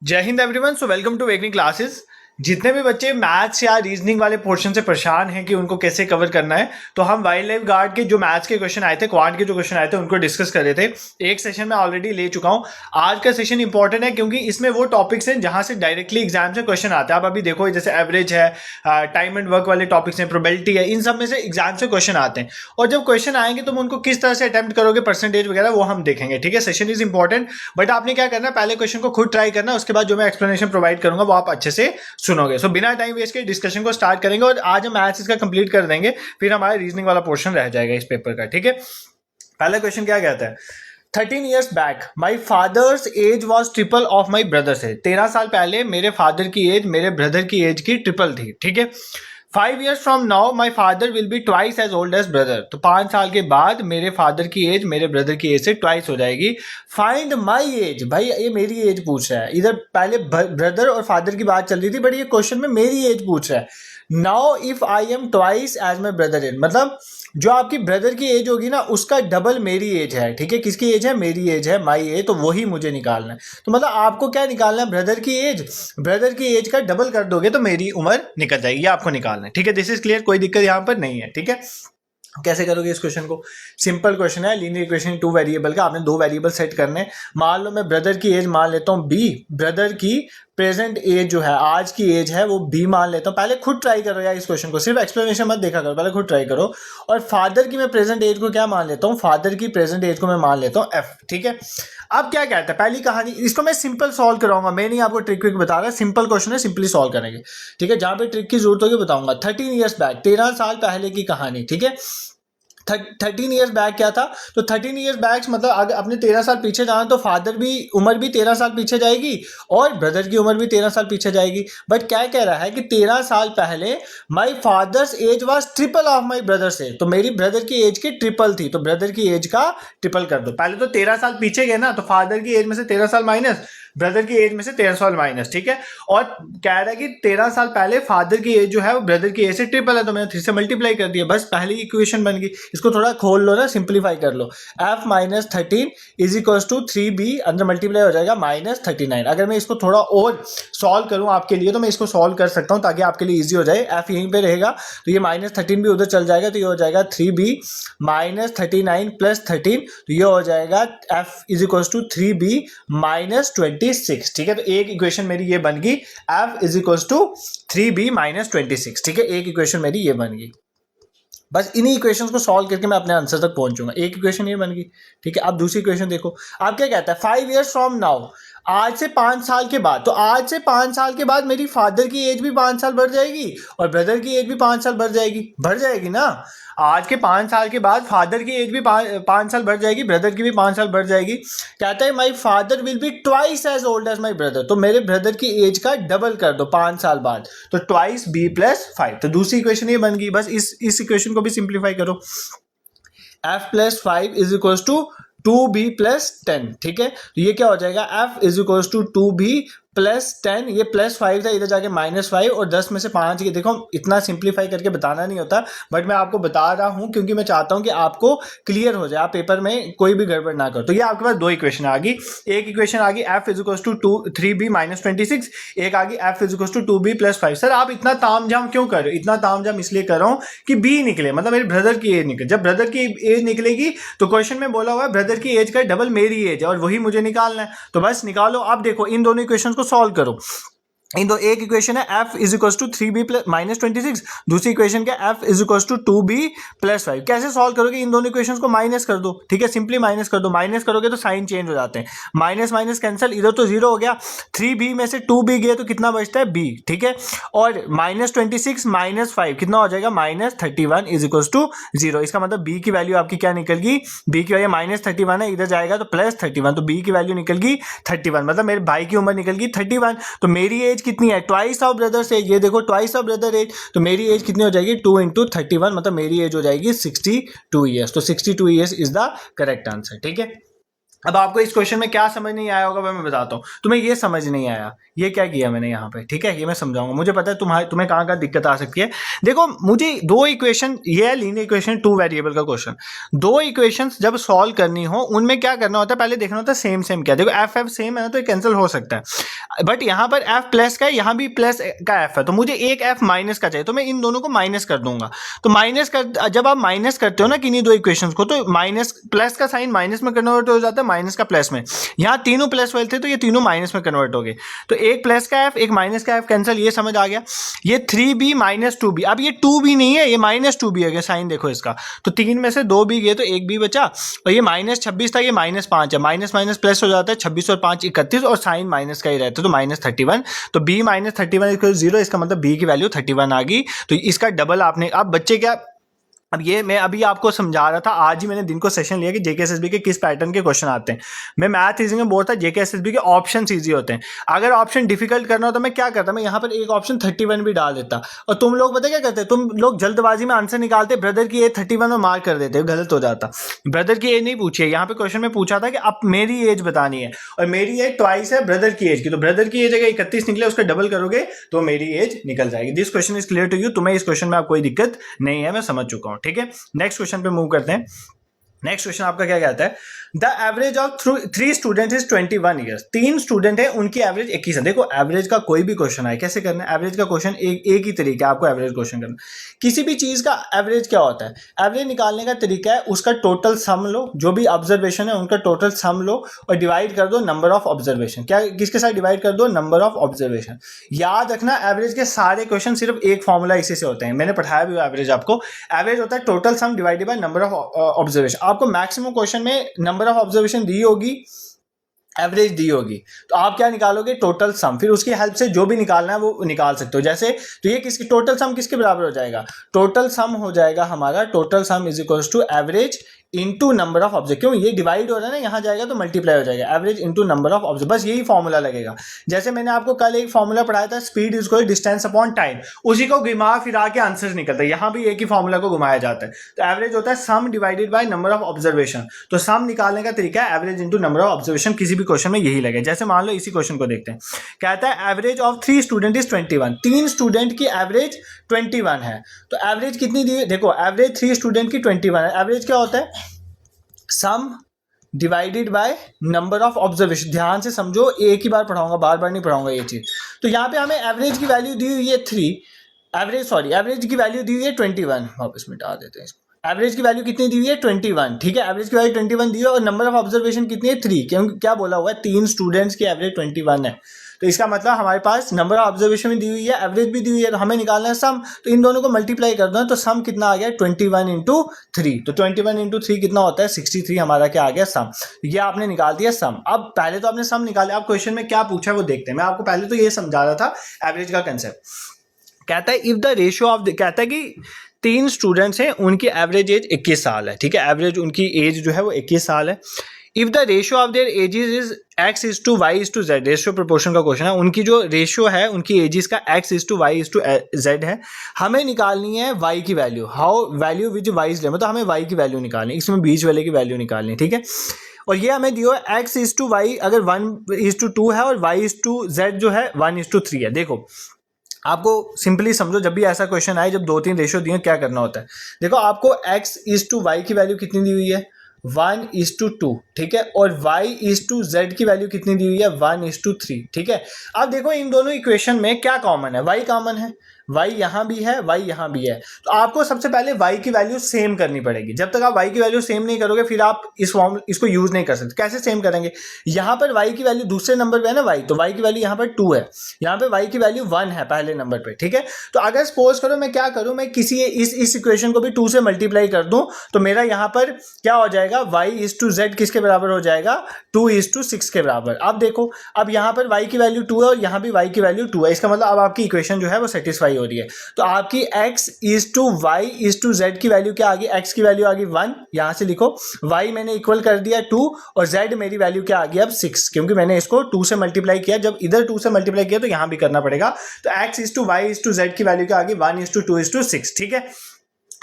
जय Hind everyone. So welcome to awakening classes. जितने भी बच्चे मैथ्स या रीजनिंग वाले पोर्शन से परेशान हैं कि उनको कैसे कवर करना है, तो हम वाइल्ड लाइफ गार्ड के जो मैथ्स के क्वेश्चन आए थे, क्वांट के जो क्वेश्चन आए थे, उनको डिस्कस कर रहे थे। एक सेशन में ऑलरेडी ले चुका हूं। आज का सेशन इंपॉर्टेंट है क्योंकि इसमें वो टॉपिक्स हैं जहां से डायरेक्टली एग्जाम से क्वेश्चन आते हैं। आप अभी देखो, जैसे एवरेज है, टाइम एंड वर्क वाले टॉपिक्स हैं, प्रोबेबिलिटी है, इन सब में से एग्जाम से क्वेश्चन आते हैं। और जब क्वेश्चन आएंगे तो उनको किस तरह से अटेम्प्ट करोगे, परसेंटेज वगैरह वो हम देखेंगे। ठीक है, सेशन इज इंपॉर्टेंट, बट आपने क्या करना है, पहले क्वेश्चन को खुद ट्राई करना, उसके बाद जो मैं एक्सप्लेनेशन प्रोवाइड करूंगा वो आप अच्छे से सुनोगे। सो बिना टाइम वेस्ट के डिस्कशन को स्टार्ट करेंगे और आज हम मैथ्स इसका कंप्लीट कर देंगे, फिर हमारा रीजनिंग वाला पोर्शन रह जाएगा इस पेपर का। ठीक है, पहला क्वेश्चन क्या कहता है, 13 years back my father's age was triple of my brother's age। 13 साल पहले मेरे फादर की एज मेरे ब्रदर की एज की ट्रिपल थी। ठीक है, 5 years from now my father will be twice as old as brother। तो 5 साल के बाद मेरे फादर की एज मेरे ब्रदर की एज से ट्वाइस हो जाएगी। फाइंड माई एज, भाई ये मेरी एज पूछ रहा है। इधर पहले ब्रदर और फादर की बात चल रही थी, बट ये क्वेश्चन में मेरी एज पूछ रहा है। Now if I am twice as my brother age, मतलब जो आपकी ब्रदर की एज होगी ना, उसका डबल मेरी एज है। ठीक है, किसकी एज है, मेरी एज है, माई एज, तो वही मुझे निकालना है। तो मतलब आपको क्या निकालना है, ब्रदर की एज, ब्रदर की एज का डबल कर दोगे तो मेरी उम्र निकल जाएगी, ये आपको निकालना है। ठीक है, दिस इज क्लियर, कोई दिक्कत यहाँ पर नहीं है। ठीक है, कैसे करोगे इस क्वेश्चन को, सिंपल क्वेश्चन है, लीनियर इक्वेशन 2 वेरिएबल का, आपने 2 वेरिएबल सेट करने। मान लो मैं ब्रदर की एज मान लेता हूँ बी, ब्रदर की प्रेजेंट एज जो है, आज की एज है, वो बी मान लेता हूँ। पहले खुद ट्राई करो यार इस क्वेश्चन को, सिर्फ एक्सप्लेनेशन मत देखा करो, पहले खुद ट्राई करो। और फादर की मैं प्रेजेंट एज को क्या मान लेता हूँ, फादर की प्रेजेंट एज को मैं मान लेता हूँ एफ। ठीक है, अब क्या कहता है, पहली कहानी, इसको मैं सिंपल सॉल्व कराऊंगा, मैं नहीं आपको ट्रिक विक बता रहा, सिंपल क्वेश्चन है, सिंपली सॉल्व करेंगे। ठीक है, जहां पे ट्रिक की जरूरत होगी बताऊंगा। 13 ईयर्स बैक, 13 साल पहले की कहानी। ठीक है, 13 ईयर्स बैक क्या था, तो 13 ईयर्स बैक मतलब अगर अपने 13 साल पीछे जाना, तो फादर भी उम्र भी 13 साल पीछे जाएगी और ब्रदर की उम्र भी 13 साल पीछे जाएगी। बट क्या कह रहा है कि 13 साल पहले my father's age was triple of my brother's age, तो मेरी ब्रदर की एज की ट्रिपल थी, तो ब्रदर की एज का ट्रिपल कर दो। पहले तो 13 साल पीछे गए ना, तो फादर की एज में से 13 साल माइनस, ब्रदर की एज में से 13 साल माइनस। ठीक है, और कह रहा है कि 13 साल पहले फादर की एज जो है वो ब्रदर की एज से ट्रिपल है, तो मैंने 3 से मल्टीप्लाई कर दिया, बस पहली इक्वेशन बन गई। इसको थोड़ा खोल लो ना, सिंप्लीफाई कर लो। f minus 13 is equal to 3b, अंदर मल्टीप्लाई हो जाएगा माइनस 39। अगर मैं इसको थोड़ा और सॉल्व करूं आपके लिए, तो मैं इसको सॉल्व कर सकता हूं ताकि आपके लिए इजी हो जाए। f यहीं पे रहेगा, तो ये माइनस 13 भी उधर चल जाएगा, तो ये हो जाएगा 3b माइनस 39 प्लस 13, तो ये हो जाएगा f is equal to 3b minus 26। ठीक है, तो एक इक्वेशन मेरी ये बन गई, f is equal to 3b minus 26। ठीक है, एक इक्वेशन मेरी ये बन गई। बस इन्हीं इक्वेशंस को सॉल्व करके मैं अपने आंसर तक पहुंचूंगा। एक इक्वेशन ये बन गई। ठीक है, अब दूसरी इक्वेशन देखो, आप क्या कहता है, 5 years फ्रॉम नाउ, आज से 5 साल के बाद, तो आज से 5 साल के बाद मेरी फादर की एज भी 5 साल बढ़ जाएगी और ब्रदर की एज भी 5 साल बढ़ जाएगी ना। आज के 5 साल के बाद फादर की एज भी 5 साल बढ़ जाएगी, ब्रदर की भी 5 साल बढ़ जाएगी। कहता है my father will be twice as old as my brother, तो मेरे ब्रदर की एज का डबल कर दो 5 साल बाद, तो ट्वाइस b प्लस 5। तो दूसरी इक्वेशन ये बन गई। बस इस इक्वेशन को भी सिंप्लीफाई करो, f plus 5 is equal to 2b plus 10। ठीक है, तो ये क्या हो जाएगा, f is equal to 2b plus 10, ये प्लस 5 था, इधर जाके माइनस 5 और 10 में से 5। ये देखो, इतना सिंप्लीफाई करके बताना नहीं होता, बट मैं आपको बता रहा हूं क्योंकि मैं चाहता हूं कि आपको क्लियर हो जाए, आप पेपर में कोई भी गड़बड़ ना करो। तो ये आपके पास 2 इक्वेशन आ गई। एक इक्वेशन आ गई f is equal to 3b minus 26, एक आ गई f is equal to 2b plus 5। Sir आप इतना तामझाम क्यों कर रहे हो, इतना तामझाम इसलिए कर रहा हूं कि b निकले, मतलब मेरे ब्रदर की एज निकले। जब ब्रदर की एज निकलेगी तो क्वेश्चन में बोला हुआ है ब्रदर की एज का डबल मेरी एज है और वही मुझे निकालना है, तो बस निकालो। अब देखो, इन दोनों इक्वेशन को सॉल्व करो। इन दो, एक इक्वेशन है f is equal to 3b minus 26, दूसरी इक्वेशन क्या, f is equal to 2b plus 5। कैसे सॉल्व करोगे, इन दोनों इक्वेशंस को माइनस कर दो। ठीक है, सिंपली माइनस कर दो, माइनस करोगे तो साइन चेंज हो जाते हैं, माइनस माइनस कैंसिल, इधर तो जीरो हो गया, 3b में से 2b गया तो कितना बचता है b। ठीक है, और माइनस 26 माइनस 5 कितना हो जाएगा, माइनस 31 इज इक्वल टू 0। इसका मतलब b की वैल्यू आपकी क्या निकल गई, b की वैल्यू माइनस 31 है, इधर जाएगा तो प्लस 31, तो b की वैल्यू निकल गई 31, मतलब मेरे भाई की उम्र निकल गई 31। तो मेरी एज कितनी है, ट्वाइस ऑफ ब्रदर्स एज, ये देखो ट्वाइस ऑफ ब्रदर एज, तो मेरी एज कितनी हो जाएगी 2 इंटू 31, मतलब मेरी एज हो जाएगी 62 ईयर्स। तो 62 years is the correct answer. ठीक है, अब आपको इस क्वेश्चन में क्या समझ नहीं आया होगा मैं बताता हूँ। तुम्हें ये समझ नहीं आया, ये क्या किया मैंने यहाँ पे, ठीक है, ये मैं समझाऊंगा। मुझे पता है तुम्हें कहाँ कहाँ दिक्कत आ सकती है। देखो, मुझे 2 इक्वेशन, ये है लीनियर इक्वेशन 2 वेरिएबल का क्वेश्चन। 2 इक्वेशंस जब सॉल्व करनी हो, उनमें क्या करना होता है, पहले देखना होता है सेम क्या। देखो एफ सेम है ना, तो ये कैंसिल हो सकता है। बट यहाँ पर f प्लस का है, यहाँ भी प्लस का f है, तो मुझे एक f माइनस का चाहिए, तो मैं इन दोनों को माइनस कर दूंगा। तो माइनस कर, जब आप माइनस करते हो ना किन्हीं दो इक्वेशंस को, तो माइनस प्लस का साइन माइनस में कन्वर्ट हो जाता है, माइनस का प्लस में। यहाँ तीनों प्लस वाले थे तो ये तीनों माइनस में कन्वर्ट हो गए, तो एक प्लस का f एक माइनस का f कैंसिल, ये समझ आ गया। ये 3b माइनस 2b, अब ये 2b नहीं है, ये माइनस 2b है, साइन देखो इसका, तो 3 में से 2b गए तो एक b बचा, और ये माइनस 26 था, ये माइनस 5 है, माइनस माइनस प्लस हो जाता है, 26 और 5 31, और साइन माइनस का ही रहता है, तो माइनस 31। तो b माइनस 31 इक्वल 0, इसका मतलब b की वैल्यू 31 आ गई। तो इसका डबल आपने, अब बच्चे क्या, अब ये मैं अभी आपको समझा रहा था, आज ही मैंने दिन को सेशन लिया कि जेकेएसएसबी के किस पैटर्न के क्वेश्चन आते हैं। मैं मैथ रीजनिंग में बोलता जेकेएसएसबी के ऑप्शन ईजी होते हैं। अगर ऑप्शन डिफिकल्ट करना हो तो मैं क्या करता, मैं यहाँ पर एक ऑप्शन 31 भी डाल देता, और तुम लोग पता क्या करते, तुम लोग जल्दबाजी में आंसर निकालते, ब्रदर की एज 31 में मार्क कर देते, गलत हो जाता। ब्रदर की एज नहीं पूछी है, यहाँ पे क्वेश्चन में पूछा था कि अब मेरी एज बतानी है, और मेरी एज ट्वाइस है ब्रदर की एज की, तो ब्रदर की एज अगर 31 निकले उसका डबल करोगे तो मेरी एज निकल जाएगी। This question is clear to you, तुम्हें इस क्वेश्चन में आप कोई दिक्कत नहीं है, मैं समझ चुका हूँ, ठीक है। नेक्स्ट क्वेश्चन पे मूव करते हैं। नेक्स्ट क्वेश्चन आपका क्या कहता है, the average of 3 student is 21 years. 3 student है, उनकी एवरेज 21 है। देखो एवरेज का कोई भी क्वेश्चन है, कैसे करना है एवरेज का क्वेश्चन, एक ही तरीका है आपको एवरेज क्वेश्चन करना। किसी भी चीज का एवरेज क्या होता है, एवरेज निकालने का तरीका है उसका टोटल सम लो, जो भी ऑब्जर्वेशन है उनका टोटल सम लो और डिवाइड कर दो नंबर ऑफ ऑब्जर्वेशन। क्या किसके साथ डिवाइड कर दो, नंबर ऑफ ऑब्जर्वेशन। याद रखना एवरेज के सारे क्वेश्चन सिर्फ एक फॉर्मूला इसी से होते हैं, मैंने पढ़ाया भी एवरेज आपको। एवरेज होता है total sum divided by number of observation. आपको मैक्सिमम क्वेश्चन में नंबर ऑफ ऑब्जर्वेशन दी होगी, एवरेज दी होगी, तो आप क्या निकालोगे, टोटल सम। फिर उसकी हेल्प से जो भी निकालना है वो निकाल सकते हो। जैसे तो ये किसकी टोटल सम किसके बराबर हो जाएगा, टोटल सम हो जाएगा हमारा, total sum is equal to average into number of object. क्यों, ये डिवाइड हो रहा है ना, यहाँ जाएगा तो मल्टीप्लाई हो जाएगा, average into number of object, बस यही फॉर्मूला लगेगा। जैसे मैंने आपको कल एक फॉर्मूला पढ़ाया था, speed is equal distance upon time, उसी को घुमा फिरा के आंसर निकलता है। यहाँ भी एक ही फॉर्मूला को घुमाया जाता है। तो एवरेज होता है सम divided by number of observation. तो सम निकालने का तरीका है average into number of observation, किसी भी क्वेश्चन में यही लगे। जैसे मान लो इसी क्वेश्चन को देखते हैं, कहता है average of 3 student is 21। 3 student की एवरेज 21 है, तो एवरेज कितनी दी है, देखो एवरेज 3 स्टूडेंट की 21 है। एवरेज क्या होता है, सम divided by number of observation. ध्यान से समझो, एक ही बार पढ़ाऊंगा, बार बार नहीं पढ़ाऊंगा ये चीज। तो यहाँ पे हमें एवरेज की वैल्यू दी हुई है 3, एवरेज की वैल्यू दी हुई है 21, वापस मिटा देते हैं इसको। एवरेज की वैल्यू कितनी दी हुई है 21, ठीक है, एवरेज की वैल्यू 21 दी है, और नंबर ऑफ ऑब्जर्वेशन कितनी है 3, क्योंकि क्या बोला हुआ है 3 स्टूडेंट्स की एवरेज 21 है। तो इसका मतलब हमारे पास नंबर ऑफ ऑब्जर्वेशन भी दी हुई है, एवरेज भी दी हुई है, तो हमें निकालना है सम। तो इन दोनों को मल्टीप्लाई कर दो, तो सम कितना आ गया 21 इंटू 3। तो 21 इंटू 3 कितना होता है 63, हमारा क्या आ गया सम। ये आपने निकाल दिया सम। अब पहले तो आपने सम निकाला, अब क्वेश्चन में क्या पूछा है वो देखते हैं। मैं आपको पहले तो ये समझा रहा था एवरेज का कंसेप्ट। कहता है इफ द रेशियो ऑफ, कहता है कि 3 स्टूडेंट्स हैं, उनकी एवरेज एज 21 साल है, ठीक है, एवरेज उनकी एज जो है वो 21 साल है। If the ratio of their ages is x is to y is to z, ratio proportion का क्वेश्चन है, उनकी जो रेशियो है उनकी एजेस का x is to y is to z है। हमें निकालनी है y की value, how value which y is, मतलब हमें y की वैल्यू निकालनी है, इसमें बीच वाले की वैल्यू निकालनी है, ठीक है। और ये हमें दियो x इज टू वाई अगर 1 इज टू 2 है, और y इज टू जेड जो है 1 इज टू 3 है। देखो आपको सिंपली समझो, जब भी ऐसा क्वेश्चन आए, जब 2-3 रेशियो दिए, क्या करना होता है। देखो आपको x इज टू वाई की वैल्यू कितनी दी हुई है 1 इज टू 2, ठीक है, और y इज टू z की वैल्यू कितनी दी हुई है 1 इज टू 3, ठीक है। अब देखो इन दोनों इक्वेशन में क्या कॉमन है, y कॉमन है, y यहाँ भी है, y यहाँ भी है। तो आपको सबसे पहले y की वैल्यू सेम करनी पड़ेगी। जब तक आप y की वैल्यू सेम नहीं करोगे फिर आप इसको यूज नहीं कर सकते। कैसे सेम करेंगे, यहाँ पर y की वैल्यू दूसरे नंबर पे है ना y, तो y की वैल्यू यहाँ पर 2 है, यहाँ पे y की वैल्यू 1 है पहले नंबर पे, ठीक है। तो अगर सपोज करो मैं क्या करूँ, मैं किसी इस इक्वेशन को भी 2 से मल्टीप्लाई कर दूं, तो मेरा यहाँ पर क्या हो जाएगा, y इज टू z किसके बराबर हो जाएगा 2 इज टू 6 के बराबर। अब देखो, अब यहाँ पर y की वैल्यू 2 है और यहाँ भी y की वैल्यू 2 है, इसका मतलब अब आपकी इक्वेशन जो है वो सेटिस्फाई हो रही है। तो आपकी x is to y is to z की वैल्यू क्या आ गई, x की वैल्यू आ गई 1, यहाँ से लिखो, y मैंने इक्वल कर दिया 2, और z मेरी वैल्यू क्या आ गई अब 6, क्योंकि मैंने इसको 2 से मल्टीप्लाई किया। जब इधर 2 से मल्टीप्लाई किया तो यहाँ भी करना पड़ेगा। तो x is to y is to z की वैल्यू क्या आ गई 1 इज टू 2 इज टू 6, ठीक है।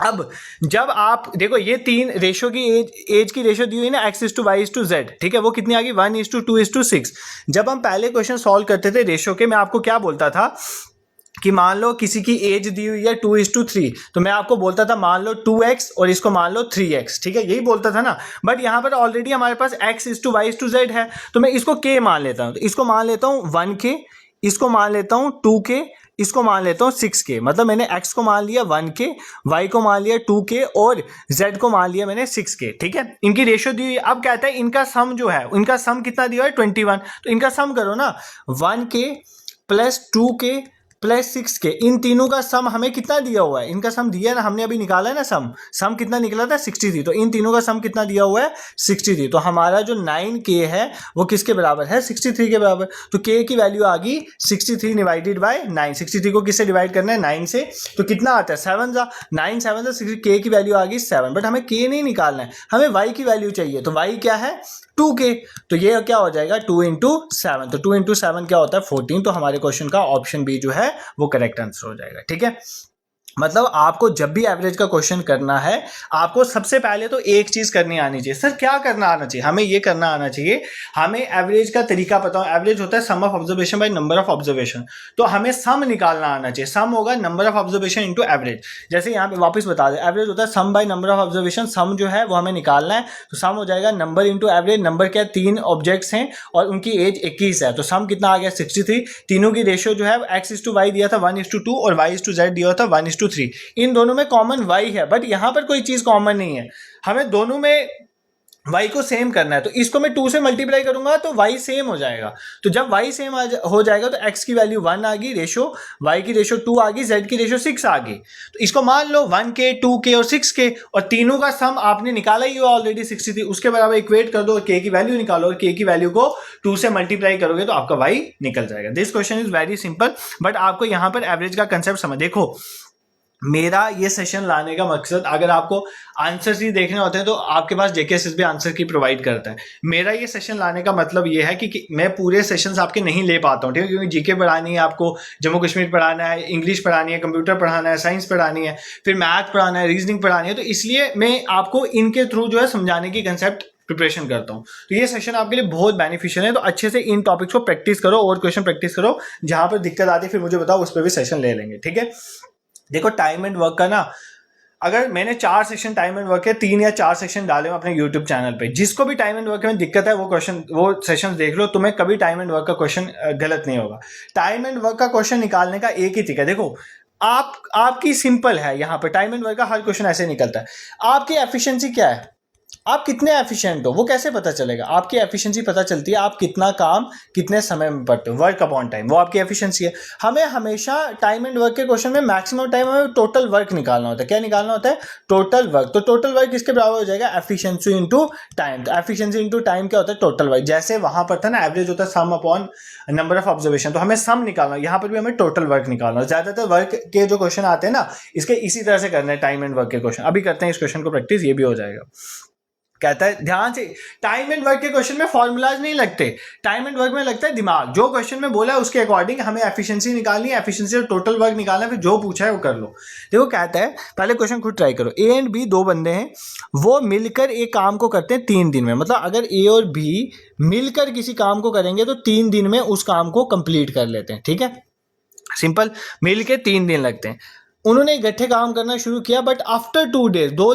अब जब आप देखो ये 3 रेशियो की एज की रेशियो दी हुई ना x is to y is to z, ठीक है, वो कितनी आ गई 1 इज टू 2 इज टू 6। जब हम पहले क्वेश्चन सॉल्व करते थे रेशियो के, मैं आपको क्या बोलता था कि मान लो किसी की एज दी हुई है 2:3, तो मैं आपको बोलता था मान लो 2x और इसको मान लो 3x, ठीक है, यही बोलता था ना। बट यहाँ पर ऑलरेडी हमारे पास x:y:z है, तो मैं इसको k मान लेता हूँ। तो इसको मान लेता हूँ 1k, इसको मान लेता हूँ 2k, इसको मान लेता हूँ 6k। मतलब मैंने x को मान लिया 1k, y को मान लिया 2k और z को मान लिया मैंने 6k, ठीक है। इनकी रेशियो दी हुई। अब कहता है इनका सम जो है, इनका सम कितना दिया है 21, तो इनका सम करो ना, 1k plus 2k plus 6k, इन तीनों का सम हमें कितना दिया हुआ है, इनका सम दिया ना, हमने अभी निकाला है ना सम कितना निकला था 63, तो इन तीनों का सम कितना दिया हुआ है 63। तो हमारा जो 9k है वो किसके बराबर है 63 के बराबर। तो k की वैल्यू आ गई 63 डिवाइडेड बाय 9। 63 को किससे डिवाइड करना है 9 से, तो कितना आता है 7 जा 9 7 जा 60, k की वैल्यू आ गई 7। बट हमें k नहीं निकालना है, हमें y की वैल्यू चाहिए। तो y क्या है 2k, तो ये क्या हो जाएगा 2 इंटू 7, तो 2 इंटू 7 क्या होता है 14। तो हमारे क्वेश्चन का ऑप्शन बी जो है वो करेक्ट आंसर हो जाएगा, ठीक है। मतलब आपको जब भी एवरेज का क्वेश्चन करना है, आपको सबसे पहले तो एक चीज करनी आनी चाहिए। सर क्या करना आना चाहिए? हमें ये करना आना चाहिए, हमें एवरेज का तरीका पता हो। एवरेज होता है sum of observation by number of observation, तो हमें सम निकालना आना चाहिए। सम होगा number of observation into average. जैसे यहाँ पे वापस बता दें, एवरेज होता है sum by number of observation, sum जो है वो हमें निकालना है, तो सम हो जाएगा नंबर इंटू एवरेज। नंबर क्या, 3 ऑब्जेक्ट्स हैं और उनकी एज 21 है, तो सम कितना आ गया 63। तीनों की रेशियो जो है x:y दिया था 1:2 और y:z दिया था 1:3। इन दोनों में कॉमन y है, बट यहां पर कोई चीज कॉमन नहीं है, हमें दोनों में y को सेम करना है। तो इसको मैं 2 से मल्टीप्लाई करूंगा तो y सेम हो जाएगा। तो जब y सेम हो जाएगा तो x की वैल्यू 1 आ गई, रेशो y की रेशो 2 आ गई, z की रेशो 6 आ गई। तो इसको मान लो 1k 2k और 6k, और तीनों का सम आपने निकाला ही हुआ ऑलरेडी 63, उसके बराबर इक्वेट कर दो और k की वैल्यू निकालो, और k की वैल्यू को 2 से मल्टीप्लाई करोगे तो आपका y निकल जाएगा। This question is very simple, but आपको यहां पर एवरेज का कंसेप्ट समझ। देखो मेरा ये सेशन लाने का मकसद, अगर आपको आंसर्स ही देखने होते हैं तो आपके पास जेकेएसएस भी आंसर की प्रोवाइड करता है। मेरा ये सेशन लाने का मतलब ये है कि मैं पूरे सेशंस आपके नहीं ले पाता हूँ, ठीक है, क्योंकि जीके पढ़ानी है आपको, जम्मू कश्मीर पढ़ाना है, इंग्लिश पढ़ानी है, कंप्यूटर पढ़ाना है, साइंस पढ़ानी है, फिर मैथ पढ़ाना है, रीजनिंग पढ़ानी है। तो इसलिए मैं आपको इनके थ्रू जो है समझाने की कंसेप्ट प्रिपरेशन करता हूँ। तो ये सेशन आपके लिए बहुत बेनिफिशियल है, तो अच्छे से इन टॉपिक्स को प्रैक्टिस करो और क्वेश्चन प्रैक्टिस करो। जहां पर दिक्कत आती है फिर मुझे बताओ, उस पर भी सेशन ले लेंगे, ठीक है। देखो टाइम एंड वर्क का ना, अगर मैंने 4 सेक्शन टाइम एंड वर्क के 3 या 4 सेक्शन डाले हैं अपने यूट्यूब चैनल पे, जिसको भी टाइम एंड वर्क में दिक्कत है वो सेशन देख लो, तुम्हें कभी टाइम एंड वर्क का क्वेश्चन गलत नहीं होगा। टाइम एंड वर्क का क्वेश्चन निकालने का एक ही तरीका, देखो आपकी सिंपल है। यहाँ पे टाइम एंड वर्क का हर क्वेश्चन ऐसे निकलता है। आपकी एफिशिएंसी क्या है, आप कितने एफिशिएंट हो, वो कैसे पता चलेगा? आपकी एफिशिएंसी पता चलती है आप कितना काम कितने समय में करते हो, वर्क अपॉन टाइम, वो आपकी एफिशिएंसी है। हमें हमेशा टाइम एंड वर्क के क्वेश्चन में मैक्सिमम टाइम हमें टोटल वर्क निकालना होता है। क्या निकालना होता है? Total work. तो टोटल वर्क किसके बराबर हो जाएगा? Efficiency into time. तो एफिशिएंसी इंटू टाइम क्या होता है? Total work. जैसे वहां पर था ना एवरेज होता है सम अपॉन नंबर ऑफ ऑब्जर्वेशन, तो हमें सम निकालना है, यहाँ पर भी हमें टोटल वर्क निकालना है। ज्यादातर वर्क के जो क्वेश्चन आते हैं ना, इसके इसी तरह से करना है टाइम एंड वर्क के क्वेश्चन। अभी करते हैं इस क्वेश्चन को प्रैक्टिस, ये भी हो जाएगा। कहता है ध्यान से, टाइम एंड वर्क के क्वेश्चन में फॉर्मूलाज नहीं लगते, टाइम एंड वर्क में लगता है दिमाग। जो क्वेश्चन में बोला है उसके अकॉर्डिंग हमें एफिशिएंसी निकालनी है, एफिशिएंसी और टोटल वर्क निकालना है, फिर जो पूछा है वो कर लो। देखो कहता है, पहले क्वेश्चन खुद ट्राई करो। ए एंड बी 2 बंदे हैं, वो मिलकर एक काम को करते हैं 3 दिन में। मतलब अगर ए और बी मिलकर किसी काम को करेंगे तो 3 दिन में उस काम को कंप्लीट कर लेते हैं, ठीक है, सिंपल। मिल के 3 दिन लगते हैं। उन्होंने इकट्ठे काम करना शुरू किया, बट आफ्टर 2 डेज, 2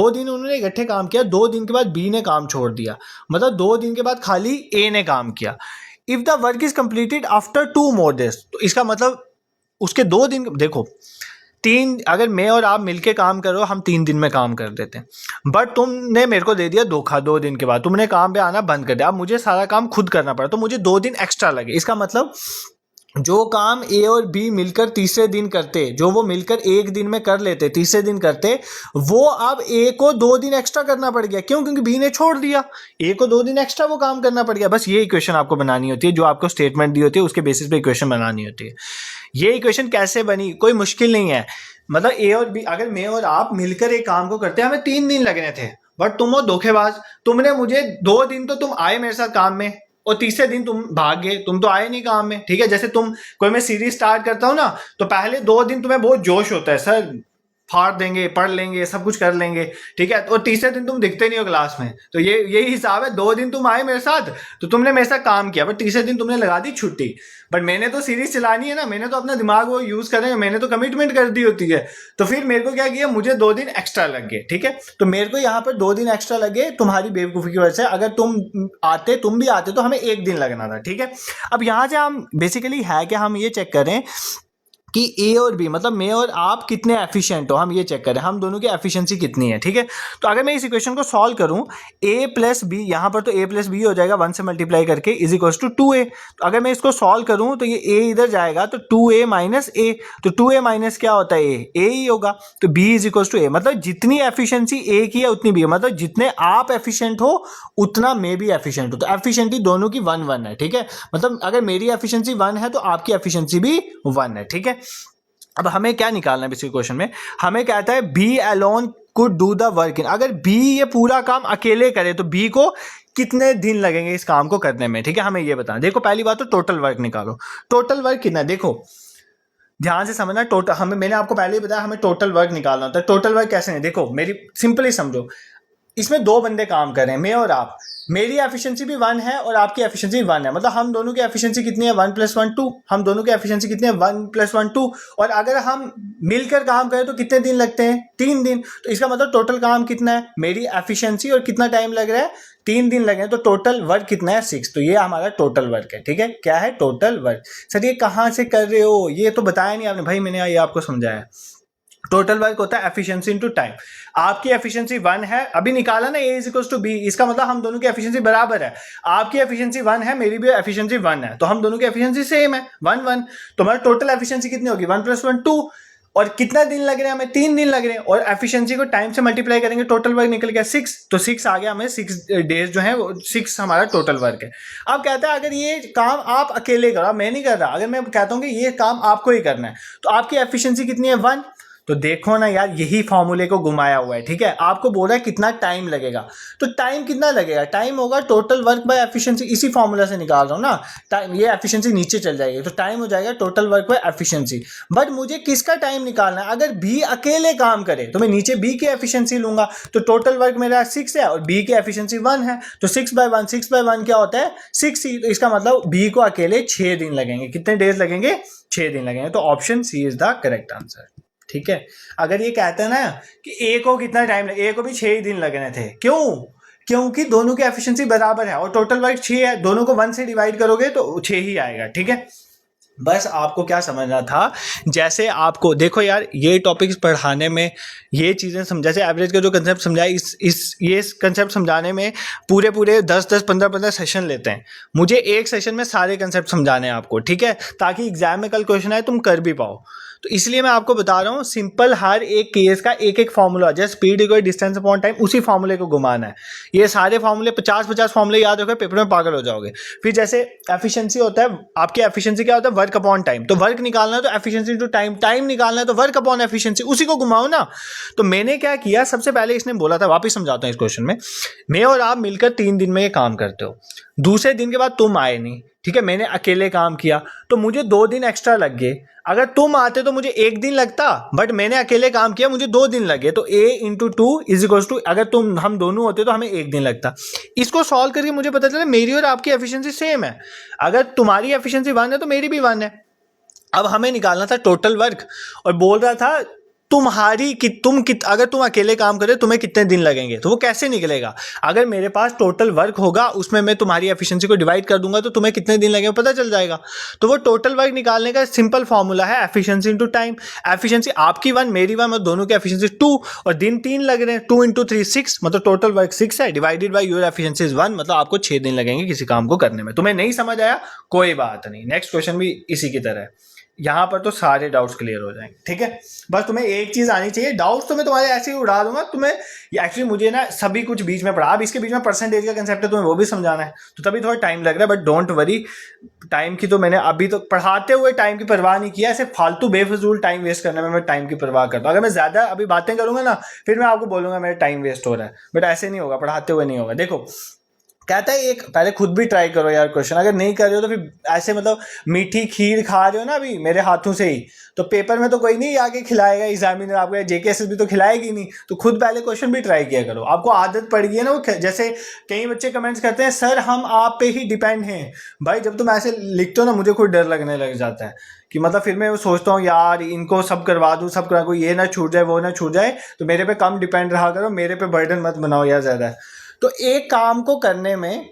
दिन उन्होंने इकट्ठे काम किया, 2 दिन के बाद बी ने काम छोड़ दिया। मतलब 2 दिन के बाद खाली ए ने काम किया। If the work is completed after 2 more days, तो इसका मतलब उसके 2 दिन, देखो 3, अगर मैं और आप मिलके काम करो हम 3 दिन में काम कर देते हैं, बट तुमने मेरे को दे दिया धोखा, 2 दिन के बाद तुमने काम पे आना बंद कर दिया। अब मुझे सारा काम खुद करना पड़ा, तो मुझे 2 दिन एक्स्ट्रा लगे। इसका मतलब जो काम ए और बी मिलकर तीसरे दिन करते, जो वो मिलकर एक दिन में कर लेते, तीसरे दिन करते, वो अब ए को 2 दिन एक्स्ट्रा करना पड़ गया। क्यों? क्योंकि बी ने छोड़ दिया। ए को 2 दिन एक्स्ट्रा वो काम करना पड़ गया। बस ये इक्वेशन आपको बनानी होती है, जो आपको स्टेटमेंट दी होती है उसके बेसिस पे इक्वेशन बनानी होती है। ये इक्वेशन कैसे बनी, कोई मुश्किल नहीं है। मतलब ए और बी, अगर मैं और आप मिलकर एक काम को करते, हमें 3 दिन लगने थे, बट तुम हो धोखेबाज, तुमने मुझे 2 दिन तो तुम आए मेरे साथ काम में और तीसरे दिन तुम भाग गए, तुम तो आए नहीं काम में, ठीक है। जैसे तुम कोई मैं सीरीज स्टार्ट करता हूं ना, तो पहले 2 दिन तुम्हें बहुत जोश होता है, सर फाड़ देंगे, पढ़ लेंगे, सब कुछ कर लेंगे, ठीक है। और तीसरे दिन तुम दिखते नहीं हो क्लास में। तो यही हिसाब है, 2 दिन तुम आए मेरे साथ तो तुमने मेरे साथ काम किया, बट तीसरे दिन तुमने लगा दी छुट्टी। बट मैंने तो सीरीज चलानी है ना, मैंने तो अपना दिमाग वो यूज करना है, मैंने तो कमिटमेंट कर दी होती है। तो फिर मेरे को क्या किया, मुझे 2 दिन एक्स्ट्रा लग गए, ठीक है। तो मेरे को यहाँ पर 2 दिन एक्स्ट्रा लगे तुम्हारी बेवकूफी की वजह से। अगर तुम भी आते तो हमें 1 दिन लगना था, ठीक है। अब यहाँ से हम बेसिकली है कि हम ये चेक करें कि ए और बी मतलब मैं और आप कितने एफिशिएंट हो, हम ये चेक करें हम दोनों की एफिशिएंसी कितनी है, ठीक है। तो अगर मैं इस इक्वेशन को सॉल्व करूं, ए प्लस बी, यहाँ पर तो ए प्लस बी हो जाएगा 1 से मल्टीप्लाई करके इज इक्वल टू 2a। तो अगर मैं इसको सॉल्व करूं तो ये a इधर जाएगा तो 2a माइनस ए, तो 2a माइनस क्या होता है a ही होगा, तो b is equal to a। मतलब जितनी एफिशिएंसी a की है उतनी b है, मतलब जितने आप एफिशिएंट हो उतना मैं भी एफिशिएंट हूं। तो एफिशिएंसी दोनों की 1-1 है, ठीक है। मतलब अगर मेरी एफिशिएंसी 1 है तो आपकी एफिशिएंसी भी 1 है, ठीक है। अब हमें क्या निकालना है बेसिक क्वेश्चन में, हमें कहता है B alone could do the work in, अगर बी ये पूरा काम अकेले करे तो बी को कितने दिन लगेंगे इस काम को करने में, ठीक है। हमें ये बताना। देखो पहली बात तो टोटल वर्क निकालो, टोटल वर्क कितना है देखो ध्यान से समझना। टोटल हमें, मैंने आपको पहले ही बताया हमें टोटल वर्क निकालना होता है। टोटल वर्क कैसे नहीं, देखो मेरी सिंपली समझो, इसमें 2 बंदे काम कर रहे हैं, मैं और आप। मेरी एफिशिएंसी भी 1 है और आपकी एफिशिएंसी 1 है, मतलब हम दोनों की एफिशिएंसी कितनी है 1 + 1 2। हम दोनों की एफिशिएंसी कितनी है 1 + 1 2। और अगर हम मिलकर काम करें तो कितने दिन लगते हैं 3 दिन। तो इसका मतलब टोटल काम कितना है, मेरी एफिशिएंसी और कितना टाइम लग रहा है 3 दिन लगे हैं, तो टोटल वर्क कितना है 6। तो ये हमारा टोटल वर्क है, ठीक है। क्या है टोटल वर्क। सर ये कहाँ से कर रहे हो, ये तो बताया नहीं आपने भाई, मैंने ये आपको समझाया। टोटल वर्क होता है एफिशिएंसी इनटू टाइम। आपकी एफिशिएंसी 1 है, अभी निकाला ना a इज टू बी, इसका मतलब हम दोनों की एफिशिएंसी बराबर है। आपकी एफिशिएंसी 1 है, मेरी भी एफिशिएंसी 1 है, तो हम दोनों की एफिशिएंसी सेम है 1-1। तो हमारा टोटल एफिशिएंसी कितनी होगी 1 + 1 2। और कितना दिन लग रहे हैं हमें 3 दिन लग रहे हैं, और एफिशिएंसी को टाइम से मल्टीप्लाई करेंगे, टोटल वर्क निकल गया 6। तो 6 आ गया, हमें 6 डेज जो है वो 6 हमारा टोटल वर्क है। अब कहता है अगर ये काम आप अकेले करो, मैं नहीं कर रहा, अगर मैं कहता हूँ कि ये काम आपको ही करना है तो आपकी एफिशिएंसी कितनी है 1। तो देखो ना यार, यही फॉर्मूले को घुमाया हुआ है, ठीक है। आपको बोल रहा है कितना टाइम लगेगा, तो टाइम कितना लगेगा, टाइम होगा टोटल वर्क बाय एफिशिएंसी, इसी फॉर्मूला से निकाल रहा हूं ना। टाइम, ये एफिशिएंसी नीचे चल जाएगी तो टाइम हो जाएगा total work by efficiency. But मुझे किसका टाइम निकालना है, अगर बी अकेले काम करे तो मैं नीचे बी की एफिशिएंसी लूंगा, तो टोटल वर्क मेरा 6 है और बी की एफिशिएंसी 1 है, तो 6/1 क्या होता है 6 ही। तो इसका मतलब बी को अकेले 6 दिन लगेंगे। कितने डेज लगेंगे 6 दिन लगेंगे। तो option C is the correct answer, ठीक है। अगर ये कहते हैं ना कि ए को कितना टाइम लगे, ए को भी 6 ही दिन लगने थे, क्यों, क्योंकि दोनों की एफिशिएंसी बराबर है और टोटल वर्क 6 है, दोनों को 1 से डिवाइड करोगे तो 6 ही आएगा, ठीक है। बस आपको क्या समझना था, जैसे आपको देखो यार ये टॉपिक्स पढ़ाने में ये चीज़ें समझा, जैसे एवरेज का जो कंसेप्ट समझाया, ये कंसेप्ट समझाने में पूरे 10 15 सेशन लेते हैं। मुझे एक सेशन में सारे कंसेप्ट समझाने हैं आपको, ठीक है, ताकि एग्जाम में कल क्वेश्चन आए तुम कर भी पाओ। तो इसलिए मैं आपको बता रहा हूँ सिंपल, हर एक केस का एक एक फॉर्मूला, जैसे speed equal distance upon time, उसी फॉर्मूले को घुमाना है। ये सारे फॉर्मूले 50 फॉर्मूले याद रखो, पेपर में पागल हो जाओगे। फिर जैसे एफिशिएंसी होता है, आपकी एफिशिएंसी क्या होता है वर्क अपॉन टाइम, तो वर्क निकालना है तो एफिशिएंसी टू टाइम, टाइम निकालना है तो वर्क अपॉन एफिशिएंसी, उसी को घुमाओ ना। तो मैंने क्या किया, सबसे पहले इसने बोला था, वापस समझाता हूँ इस क्वेश्चन में, मैं और आप मिलकर 3 दिन में ये काम करते हो, दूसरे दिन के बाद तुम आए नहीं, ठीक है, मैंने अकेले काम किया तो मुझे 2 दिन एक्स्ट्रा लग गए। अगर तुम आते तो मुझे 1 दिन लगता, बट मैंने अकेले काम किया मुझे 2 दिन लगे, तो a × 2 इज इक्वल टू, अगर हम दोनों होते तो हमें 1 दिन लगता। इसको सॉल्व करके मुझे पता चला मेरी और आपकी एफिशिएंसी सेम है। अगर तुम्हारी एफिशिएंसी 1 है तो मेरी भी 1 है। अब हमें निकालना था टोटल वर्क, और बोल रहा था अगर तुम अकेले काम करे तुम्हें कितने दिन लगेंगे, तो वो कैसे निकलेगा, अगर मेरे पास टोटल वर्क होगा उसमें मैं तुम्हारी एफिशिएंसी को डिवाइड कर दूंगा तो तुम्हें कितने दिन लगेंगे पता चल जाएगा। तो वो टोटल वर्क निकालने का सिंपल फॉर्मूला है एफिशिएंसी इनटू टाइम। एफिशिएंसी आपकी 1 मेरी 1, मतलब दोनों की एफिशिएंसी 2 और दिन 3 लग रहे हैं, 2 × 3 6, मतलब टोटल वर्क 6 है, divided by your efficiency is 1, मतलब आपको 6 दिन लगेंगे किसी काम को करने में। तुम्हें नहीं समझ आया कोई बात नहीं, नेक्स्ट क्वेश्चन भी इसी की तरह है, यहाँ पर तो सारे डाउट्स क्लियर हो जाएंगे, ठीक है। बस तुम्हें एक चीज आनी चाहिए, डाउट्स तो मैं तुम्हारे ऐसे ही उड़ा दूंगा, तुम्हें एक्चुअली मुझे ना सभी कुछ बीच में पढ़ा, अब इसके बीच में परसेंटेज का कंसेप्ट है, तुम्हें वो भी समझाना है, तो तभी थोड़ा टाइम लग रहा है, बट डोंट वरी, टाइम की तो मैंने अभी तो पढ़ाते हुए टाइम की परवाह नहीं किया, ऐसे फालतू बेफजूल टाइम वेस्ट करने में मैं टाइम की परवाह करता हूँ। अगर मैं ज्यादा अभी बातें करूंगा ना फिर मैं आपको बोलूंगा मेरा टाइम वेस्ट हो रहा है, बट ऐसे नहीं होगा, पढ़ाते हुए नहीं होगा। देखो कहता है एक पहले खुद भी ट्राई करो यार क्वेश्चन, अगर नहीं कर रहे हो तो फिर ऐसे मतलब मीठी खीर खा रहे हो ना अभी मेरे हाथों से ही, तो पेपर में तो कोई नहीं आके खिलाएगा एग्जामिनर आपको, जेकेएसएस भी तो खिलाएगी नहीं, तो खुद पहले क्वेश्चन भी ट्राई किया करो। आपको आदत पड़ गई है ना वो, जैसे कई बच्चे कमेंट्स करते हैं सर हम आप पे ही डिपेंड हैं। भाई जब तुम ऐसे लिखते हो ना मुझे खुद डर लगने लग जाता है कि मतलब फिर मैं वो सोचता हूँ यार इनको सब करवा दूँ, सब करवा दूँ, ये ना छूट जाए वो ना छूट जाए, तो मेरे पे कम डिपेंड रहा करो, मेरे पे बर्डन मत बनाओ यार ज़्यादा। तो एक काम को करने में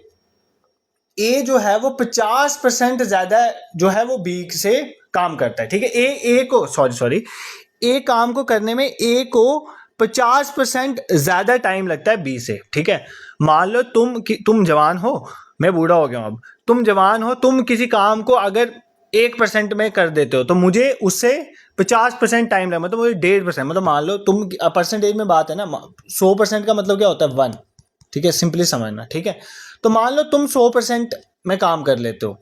ए जो है वो 50% ज्यादा जो है वो बी से काम करता है, ठीक है। ए को सॉरी ए काम को करने में ए को 50% ज्यादा टाइम लगता है बी से, ठीक है। मान लो तुम जवान हो, मैं बूढ़ा हो गया हूं, अब तुम जवान हो, तुम किसी काम को अगर 1% में कर देते हो तो मुझे उससे 50% टाइम लगा, मतलब मुझे 1.5%, मतलब मान लो तुम परसेंटेज में बात है ना, 100% का मतलब क्या होता है 1, ठीक है, सिंपली समझना, ठीक है। तो मान लो तुम 100% में काम कर लेते हो,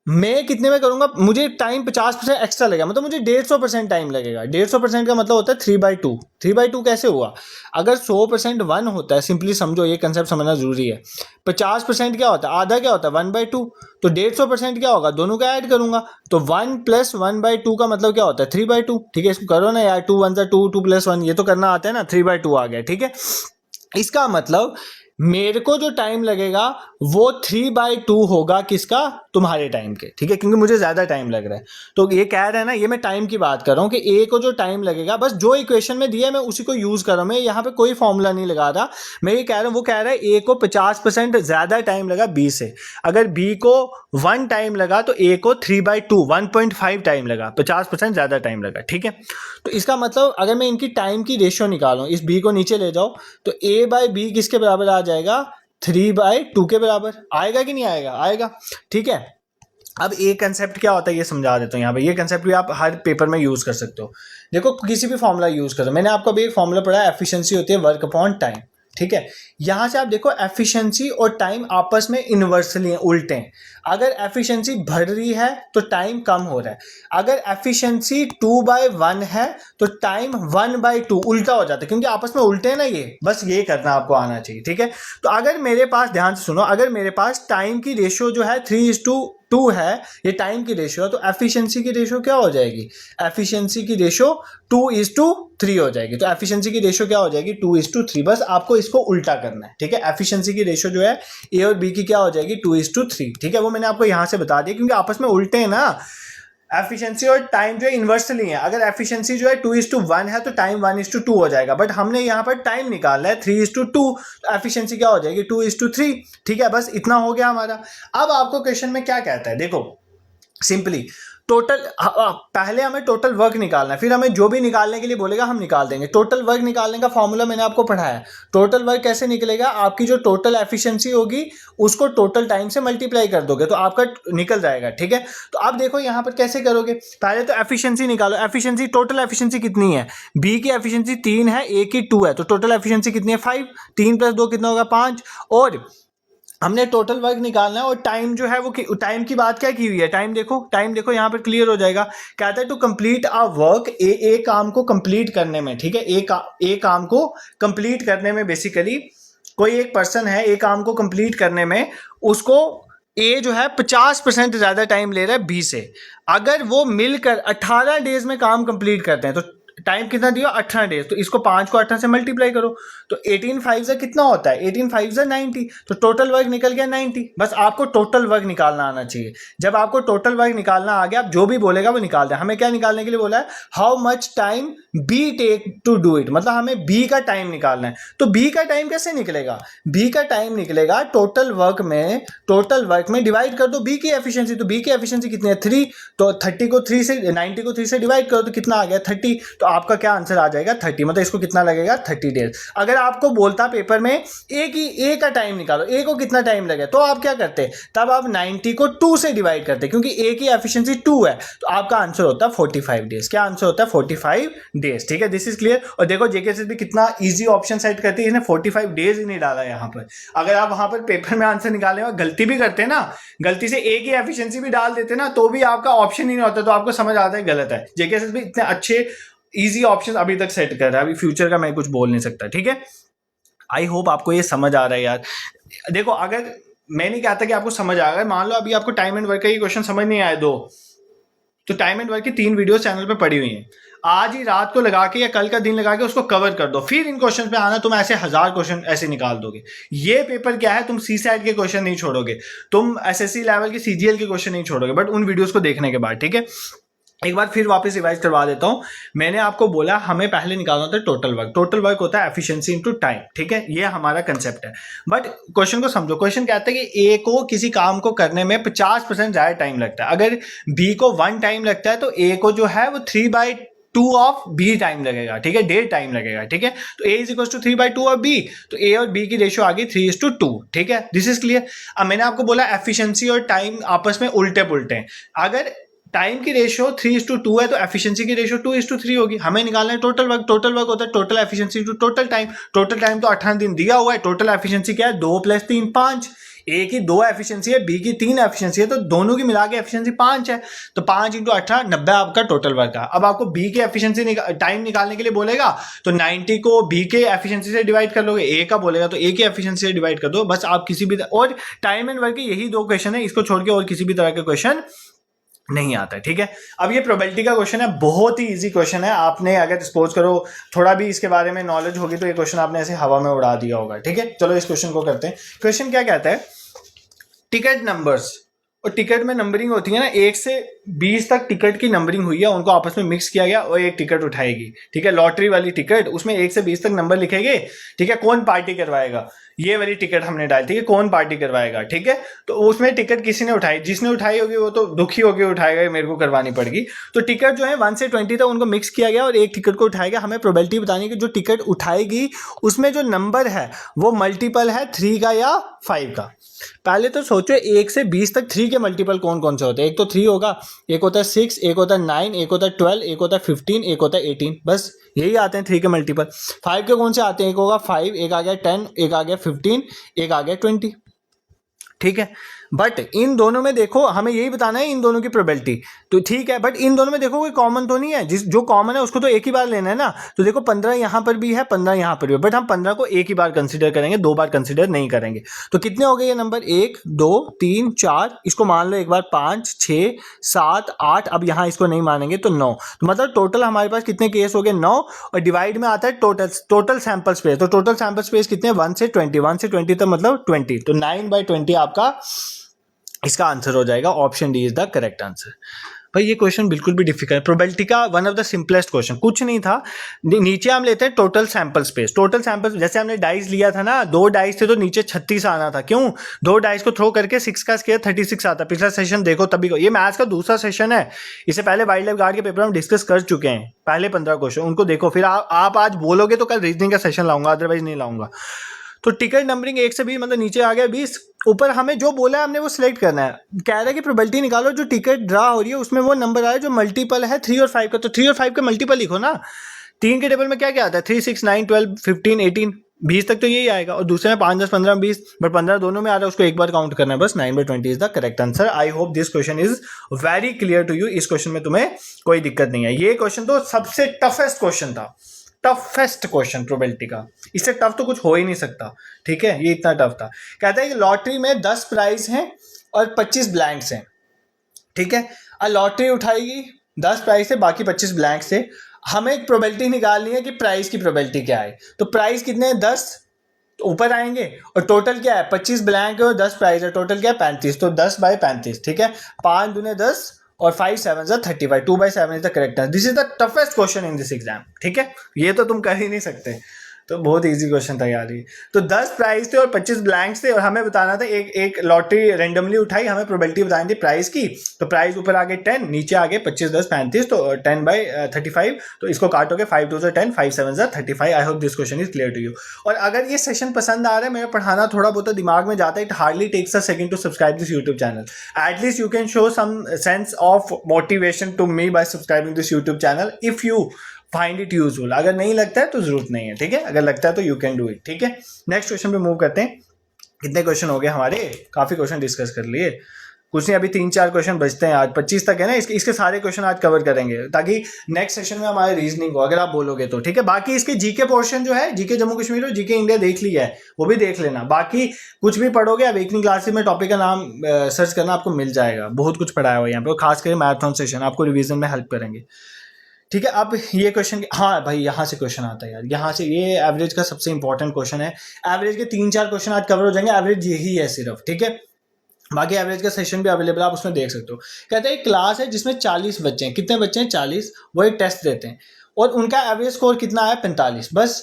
मैं कितने में करूंगा, मुझे टाइम 50% एक्स्ट्रा लगेगा, मतलब मुझे 150% टाइम लगेगा। 150% का मतलब होता है 3/2। 3/2 कैसे हुआ, अगर 100% 1 होता है, सिंपली समझो ये कंसेप्ट समझना जरूरी है, 50% क्या होता है, आधा क्या होता है 1/2, तो 150% क्या होगा, दोनों का ऐड करूंगा, तो 1 + 1/2 का मतलब क्या होता है 3/2, ठीक है। इसको करो ना यार, 2 1 2, 2 + 1, ये तो करना आता है ना, 3/2 आ गया, ठीक है। इसका मतलब मेरे को जो टाइम लगेगा वो 3/2 होगा, किसका, तुम्हारे टाइम के, ठीक है, क्योंकि मुझे ज्यादा टाइम लग रहा है। तो ये कह रहा है ना, ये मैं टाइम की बात कर रहा हूं कि ए को जो टाइम लगेगा, बस जो इक्वेशन में दिया है मैं उसी को यूज कर रहा हूं, मैं यहाँ पे कोई फॉर्मूला नहीं लगा रहा, मैं ये कह रहा हूं, वो कह रहा है ए को 50% ज्यादा टाइम लगा बी से, अगर बी को 1 टाइम लगा तो ए को 3/2 1.5 टाइम लगा, 50% ज्यादा टाइम लगा, ठीक है। तो इसका मतलब अगर मैं इनकी टाइम की रेशियो निकालूं, इस बी को नीचे ले जाओ, तो A/B किसके बराबर आ जाएगा, 3/2 के बराबर आएगा कि नहीं आएगा, आएगा, ठीक है। अब एक कंसेप्ट क्या होता है ये समझा देता हूँ यहाँ पे, ये कंसेप्ट भी आप हर पेपर में यूज कर सकते हो। देखो किसी भी फॉर्मूला यूज करो, मैंने आपको अभी एक फॉर्मूला पढ़ा है, एफिशिएंसी होती है वर्क अपॉन टाइम, ठीक है। यहां से आप देखो एफिशिएंसी और टाइम आपस में इनवर्सली हैं, उल्टे हैं। अगर एफिशिएंसी बढ़ रही है तो टाइम कम हो रहा है, अगर एफिशिएंसी 2/1 है तो टाइम 1/2 उल्टा हो जाता है, क्योंकि आपस में उल्टे हैं ना ये, बस ये करना आपको आना चाहिए, ठीक है। तो अगर मेरे पास, ध्यान से सुनो, अगर मेरे पास टाइम की रेशियो जो है 3:2 है, ये टाइम की रेशियो है, तो एफिशिएंसी की रेशियो क्या हो जाएगी, एफिशिएंसी की रेशियो 2:3 हो जाएगी। तो एफिशिएंसी की रेशियो क्या हो जाएगी 2:3, बस आपको इसको उल्टा करना है, ठीक है। एफिशिएंसी की रेशियो जो है ए और बी की क्या हो जाएगी 2:3, ठीक है। वो मैंने आपको यहां से बता दिया क्योंकि आपस में उल्टे हैं ना, एफिशिएंसी और टाइम जो है इन्वर्सली है, अगर एफिशिएंसी जो है 2:1 है तो टाइम 1:2 हो जाएगा, बट हमने यहाँ पर टाइम निकाला है 3:2, तो एफिशिएंसी क्या हो जाएगी 2:3, ठीक है। बस इतना हो गया हमारा। अब आपको क्वेश्चन में क्या कहता है, देखो सिंपली टोटल, पहले हमें टोटल वर्क निकालना है, फिर हमें जो भी निकालने के लिए बोलेगा हम निकाल देंगे। टोटल वर्क निकालने का फॉर्मूला मैंने आपको पढ़ाया है। टोटल वर्क कैसे निकलेगा, आपकी जो टोटल एफिशिएंसी होगी उसको टोटल टाइम से मल्टीप्लाई कर दोगे तो आपका निकल जाएगा, ठीक है। तो आप देखो यहाँ पर कैसे करोगे, पहले तो एफिशिएंसी निकालो, एफिशिएंसी टोटल एफिशिएंसी कितनी है, बी की एफिशिएंसी 3 है, ए की 2 है, तो टोटल एफिशिएंसी कितनी है 5, 3 + 2 कितना होगा 5, और हमने टोटल वर्क निकालना है। और टाइम जो है वो टाइम की बात क्या की हुई है, टाइम देखो यहाँ पर क्लियर हो जाएगा। कहता है टू कंप्लीट अ वर्क, ए काम को कंप्लीट करने में, ठीक है, ए काम को कंप्लीट करने में, बेसिकली कोई एक पर्सन है, ए काम को कंप्लीट करने में उसको ए जो है 50% ज्यादा टाइम ले रहा है बी से। अगर वो मिलकर 18 डेज में काम कंप्लीट करते हैं तो टाइम कितना दिया 18 डेज, तो इसको 5 को 18 से मल्टीप्लाई करो, तो 18 5 कितना होता है, 18 5 90, तो टोटल वर्क निकल गया 90। बस आपको टोटल वर्क निकालना आना चाहिए। जब आपको टोटल वर्क निकालना आ गया, आप जो भी बोलेगा वो निकाल दें। हमें क्या निकालने के लिए बोला है, how much time B take to do it, मतलब हमें बी का टाइम निकालना है। तो बी का टाइम कैसे निकलेगा, बी का टाइम निकलेगा टोटल वर्क में डिवाइड कर दो बी की एफिशिएंसी, तो बी की एफिशिएंसी कितनी है 3, तो 90 को 3 से डिवाइड करो तो कितना आ गया 30, तो आपका क्या आंसर आ जाएगा 30, मतलब इसको कितना लगेगा 30 डेज। अगर आपको बोलता पेपर में ए का टाइम निकालो, ए को कितना टाइम लगे, तो आप क्या करते, तब आप 90 को 2 से डिवाइड करते, क्योंकि ए की एफिशिएंसी 2 है, तो आपका आंसर होता है 45 डेज। क्या आंसर होता है 45 डेज, ठीक है। This is clear. और देखो जेकेएसएस भी कितना इजी ऑप्शन सेट करती है, इसने 45 डेज ही नहीं डाला यहाँ पर। अगर आप वहां पर पेपर में आंसर निकालने में गलती भी करते ना, गलती से ए की एफिशिएंसी भी डाल देते ना, तो भी आपका ऑप्शन ही नहीं होता, तो आपको समझ आता है गलत है। जेकेएसएस भी इतने अच्छे इजी ऑप्शन अभी तक सेट कर रहा है, अभी फ्यूचर का मैं कुछ बोल नहीं सकता, ठीक है। आई होप आपको ये समझ आ रहा है यार। देखो अगर मैं नहीं कहता कि आपको समझ आ गया, मान लो अभी आपको टाइम एंड वर्क का ये क्वेश्चन समझ नहीं आए दो, तो टाइम एंड वर्क की 3 वीडियो चैनल पे पड़ी हुई हैं, आज ही रात को लगा के या कल का दिन लगा के उसको कवर कर दो, फिर इन क्वेश्चन पे आना, तुम ऐसे 1000 क्वेश्चन ऐसे निकाल दोगे। ये पेपर क्या है, तुम सी सैट के क्वेश्चन नहीं छोड़ोगे, तुम एसएससी लेवल के सीजीएल के क्वेश्चन नहीं छोड़ोगे, बट उन वीडियोस को देखने के बाद। ठीक है, एक बार फिर वापस रिवाइज करवा देता हूं। मैंने आपको बोला हमें पहले निकालना होता है टोटल वर्क, टोटल वर्क होता है एफिशिएंसी इनटू टाइम। ठीक है, ये हमारा कंसेप्ट है। बट क्वेश्चन को समझो, क्वेश्चन कहता है कि ए को किसी काम को करने में 50% ज्यादा टाइम लगता है, अगर बी को 1 टाइम लगता है तो ए को जो है वो 3/2 ऑफ बी टाइम लगेगा। ठीक है, 1.5 टाइम लगेगा। ठीक है, तो A is equal to 3/2 of B, तो ए और बी की रेशियो आ गई 3:2। ठीक है, दिस इज क्लियर। अब मैंने आपको बोला एफिशिएंसी और टाइम आपस में उल्टे पुल्टे हैं। अगर टाइम की रेशियो 3:2 है तो एफिशिएंसी की रेशियो 2:3 होगी। हमें निकालना है टोटल वर्क, टोटल वर्क होता है total efficiency to total time. Total time तो 18 दिन दिया हुआ है, टोटल एफिशिएंसी क्या है, 2 + 3 5। ए की 2 एफिशिएंसी है, बी की 3 एफिशिएंसी है, तो दोनों की मिला के एफिशिएंसी 5 है, तो 5 × 18 90 आपका टोटल वर्क है। अब आपको बी की एफिशिएंसी टाइम निकालने के लिए बोलेगा तो 90 को बी के एफिशिएंसी से डिवाइड कर लोगे, ए का बोलेगा तो ए की एफिशिएंसी से डिवाइड कर दो, बस। आप किसी भी, और टाइम एंड वर्क के यही 2 क्वेश्चन है, इसको छोड़ के और किसी भी तरह के क्वेश्चन नहीं आता है। ठीक है, अब ये प्रोबेबिलिटी का क्वेश्चन है, बहुत ही इजी क्वेश्चन है। आपने अगर सपोज करो थोड़ा भी इसके बारे में नॉलेज होगी तो ये क्वेश्चन आपने ऐसे हवा में उड़ा दिया होगा। ठीक है, चलो इस क्वेश्चन को करते हैं। क्वेश्चन क्या कहता है, टिकट नंबर्स, और टिकट में नंबरिंग होती है ना, 1 से 20 तक टिकट की नंबरिंग हुई है, उनको आपस में मिक्स किया गया और एक टिकट उठाएगी। ठीक है, लॉटरी वाली टिकट, उसमें 1 से 20 तक नंबर लिखेंगे। ठीक है, कौन पार्टी करवाएगा, ये वाली टिकट हमने डाली थी कि कौन पार्टी करवाएगा। ठीक है, तो उसमें टिकट किसी ने उठाई, जिसने उठाई होगी वो तो दुखी होकर उठाएगा, मेरे को करवानी पड़ेगी। तो टिकट जो है 1 से 20 तक उनको मिक्स किया गया और एक टिकट को उठाएगा। हमें प्रोबेबिलिटी बतानी है कि जो टिकट उठाएगी उसमें जो नंबर है वो मल्टीपल है 3 का या 5 का। पहले तो सोचो 1 से 20 तक 3 के मल्टीपल कौन कौन से होते हैं। एक तो 3 होगा, एक होता है 6, एक होता है 9, एक होता है 12, एक होता है 15, एक होता है 18, बस यही आते हैं 3 के मल्टीपल। 5 के कौन से आते हैं, एक होगा 5, एक आ गया 10, एक आ गया 15, एक आ गया 20। ठीक है, बट इन दोनों में देखो, हमें यही बताना है इन दोनों की प्रोबेबिलिटी, तो ठीक है, बट इन दोनों में देखो कोई कॉमन तो नहीं है, जिस जो कॉमन है उसको तो एक ही बार लेना है ना। तो देखो 15 यहां पर भी है, 15 यहां पर भी है, बट हम 15 को एक ही बार कंसीडर करेंगे, 2 बार कंसीडर नहीं करेंगे। तो कितने हो गए ये नंबर, 1 2 3 4, इसको मान लो एक बार 5 6 7 8, अब यहां इसको नहीं मानेंगे तो 9। तो मतलब टोटल हमारे पास कितने केस हो गए, 9, और डिवाइड में आता है टोटल सैंपल स्पेस। तो टोटल सैंपल स्पेस कितने, 1 से 20, 1 से 20 तक मतलब 20, तो 9/20 आपका इसका आंसर हो जाएगा। Option D is the correct answer. भाई ये क्वेश्चन बिल्कुल भी डिफिकल्ट, प्रोबेबिलिटी का one of the simplest question, कुछ नहीं था। नीचे हम लेते हैं total sample space. Total sample, जैसे हमने डाइस लिया था ना, 2 डाइस थे तो नीचे 36 आना था। क्यों, 2 डाइस को थ्रो करके 6 का स्क्वायर 36 आता। पिछला सेशन देखो तभी को, ये मैथ्स का दूसरा सेशन है, इससे पहले वाइल्ड लाइफ गार्ड के पेपर हम डिस्कस कर चुके हैं, पहले 15 क्वेश्चन उनको देखो, फिर आप आज बोलोगे तो कल रीजनिंग का सेशन लाऊंगा, अदरवाइज नहीं लाऊंगा। तो टिकट नंबरिंग 1 से 20 मतलब नीचे आ गया 20, ऊपर हमें जो बोला है हमने वो सिलेक्ट करना है। कह रहा है कि प्रोबेबिलिटी निकालो जो टिकट ड्रा हो रही है उसमें वो नंबर आए जो मल्टीपल है 3 और 5 का, तो 3 और 5 का मल्टीपल लिखो ना। 3 के टेबल में क्या क्या आता है, 3 6 9 12 15 18 20 तक तो यही आएगा, और दूसरे में 5 10 15 20, बट 15 दोनों में आ रहा है, उसको एक बार काउंट करना है बस। 9/20 is the correct answer. I hope this question is very clear to you. इस क्वेश्चन में तुम्हें कोई दिक्कत नहीं है। ये क्वेश्चन तो सबसे टफेस्ट क्वेश्चन था, टफेस्ट क्वेश्चन प्रोबेबिलिटी का, इससे टफ तो कुछ हो ही नहीं सकता। ठीक है, ये इतना टफ था। कहता है कि लॉटरी में 10 प्राइज हैं और 25 ब्लैंक्स हैं। ठीक है, लॉटरी उठाएगी 10 प्राइज से, बाकी 25 ब्लैंक्स से। हमें एक प्रोबेबिलिटी निकालनी है कि प्राइस की प्रोबेबिलिटी क्या है। तो प्राइस कितने हैं, 10 तो ऊपर आएंगे, और टोटल क्या है, 25 ब्लैंक है और 10 प्राइज है, टोटल क्या है 35, तो 10/35। ठीक है, 5 दूने 10 और 5 7 35, 2/7 is the correct answer. This is the toughest question in this exam. ठीक है, ये तो तुम कर ही नहीं सकते, तो बहुत इजी क्वेश्चन था यार ये। तो 10 प्राइस थे और 25 ब्लैंक्स थे, और हमें बताना था एक लॉटरी रेंडमली उठाई, हमें प्रोबेबिलिटी बतानी थी प्राइस की। तो प्राइस ऊपर आ गए 10, नीचे आ गए 25 10 35, तो 10/35, तो इसको काटोगे 5 2 10, 5 7 35। I hope this question is clear to you. और अगर ये सेशन पसंद आ रहा है, मेरा पढ़ाना थोड़ा बहुत दिमाग में जाता है, it hardly takes a second to subscribe this YouTube channel. At least you can show some sense of motivation to me by subscribing this YouTube channel if you find it useful. अगर नहीं लगता है तो जरूरत नहीं है। ठीक है, अगर लगता है तो यू कैन डू इट। ठीक है, नेक्स्ट क्वेश्चन पे मूव करते हैं। कितने क्वेश्चन हो गए हमारे, काफी क्वेश्चन डिस्कस कर लिए। कुछ नहीं, अभी 3-4 क्वेश्चन बचते हैं, आज 25 तक है ना, इसके सारे क्वेश्चन आज कवर करेंगे ताकि नेक्स्ट सेशन में हमारे रीजनिंग हो, अगर आप बोलोगे तो ठीक है। बाकी इसके जीके पोर्शन जो है, जीके जम्मू कश्मीर और जीके इंडिया देख लिया है, वो भी देख लेना। बाकी कुछ भी पढ़ोगे अवेकनिंग क्लासेस में टॉपिक का नाम सर्च करना, आपको मिल जाएगा, बहुत कुछ पढ़ाया हुआ है यहाँ पे, खास करके मैराथन सेशन आपको रिविजन में हेल्प करेंगे, ठीक है। अब ये क्वेश्चन, हाँ भाई यहाँ से क्वेश्चन आता है यार, यहाँ से ये एवरेज का सबसे इंपॉर्टेंट क्वेश्चन है। एवरेज के 3-4 क्वेश्चन आज कवर हो जाएंगे, एवरेज यही है सिर्फ, ठीक है। बाकी एवरेज का सेशन भी अवेलेबल है, आप उसमें देख सकते हो। कहते हैं एक क्लास है जिसमें 40 बच्चे हैं, कितने बच्चे हैं 40, वो एक टेस्ट देते हैं और उनका एवरेज स्कोर कितना है 45, बस।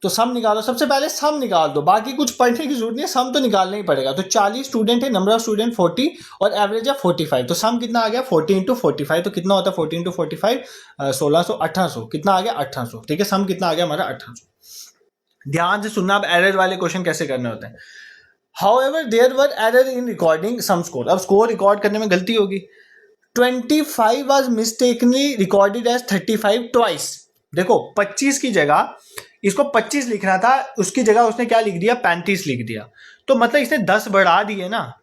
तो सम निकालो, सबसे पहले सम निकाल दो, बाकी कुछ पढ़ने की जरूरत नहीं है, सम तो निकालना ही पड़ेगा। तो 40 स्टूडेंट है, नंबर ऑफ स्टूडेंट 40 और एवरेज है 45, तो सम कितना आ गया 40 × 45, तो कितना होता है 40 × 45 1600 1800, कितना आ गया 1800, ठीक है। सम कितना आ गया हमारा 1800। ध्यान से सुनना, अब एरर वाले क्वेश्चन कैसे करने होते हैं। However, there were error in recording some score. अब स्कोर रिकॉर्ड करने में गलती होगी। 25 was mistakenly recorded as 35 twice. देखो 25 की जगह इसको 25 लिखना था, उसकी जगह उसने क्या लिख दिया 35 लिख दिया, तो मतलब इसने 10 बढ़ा दिए ना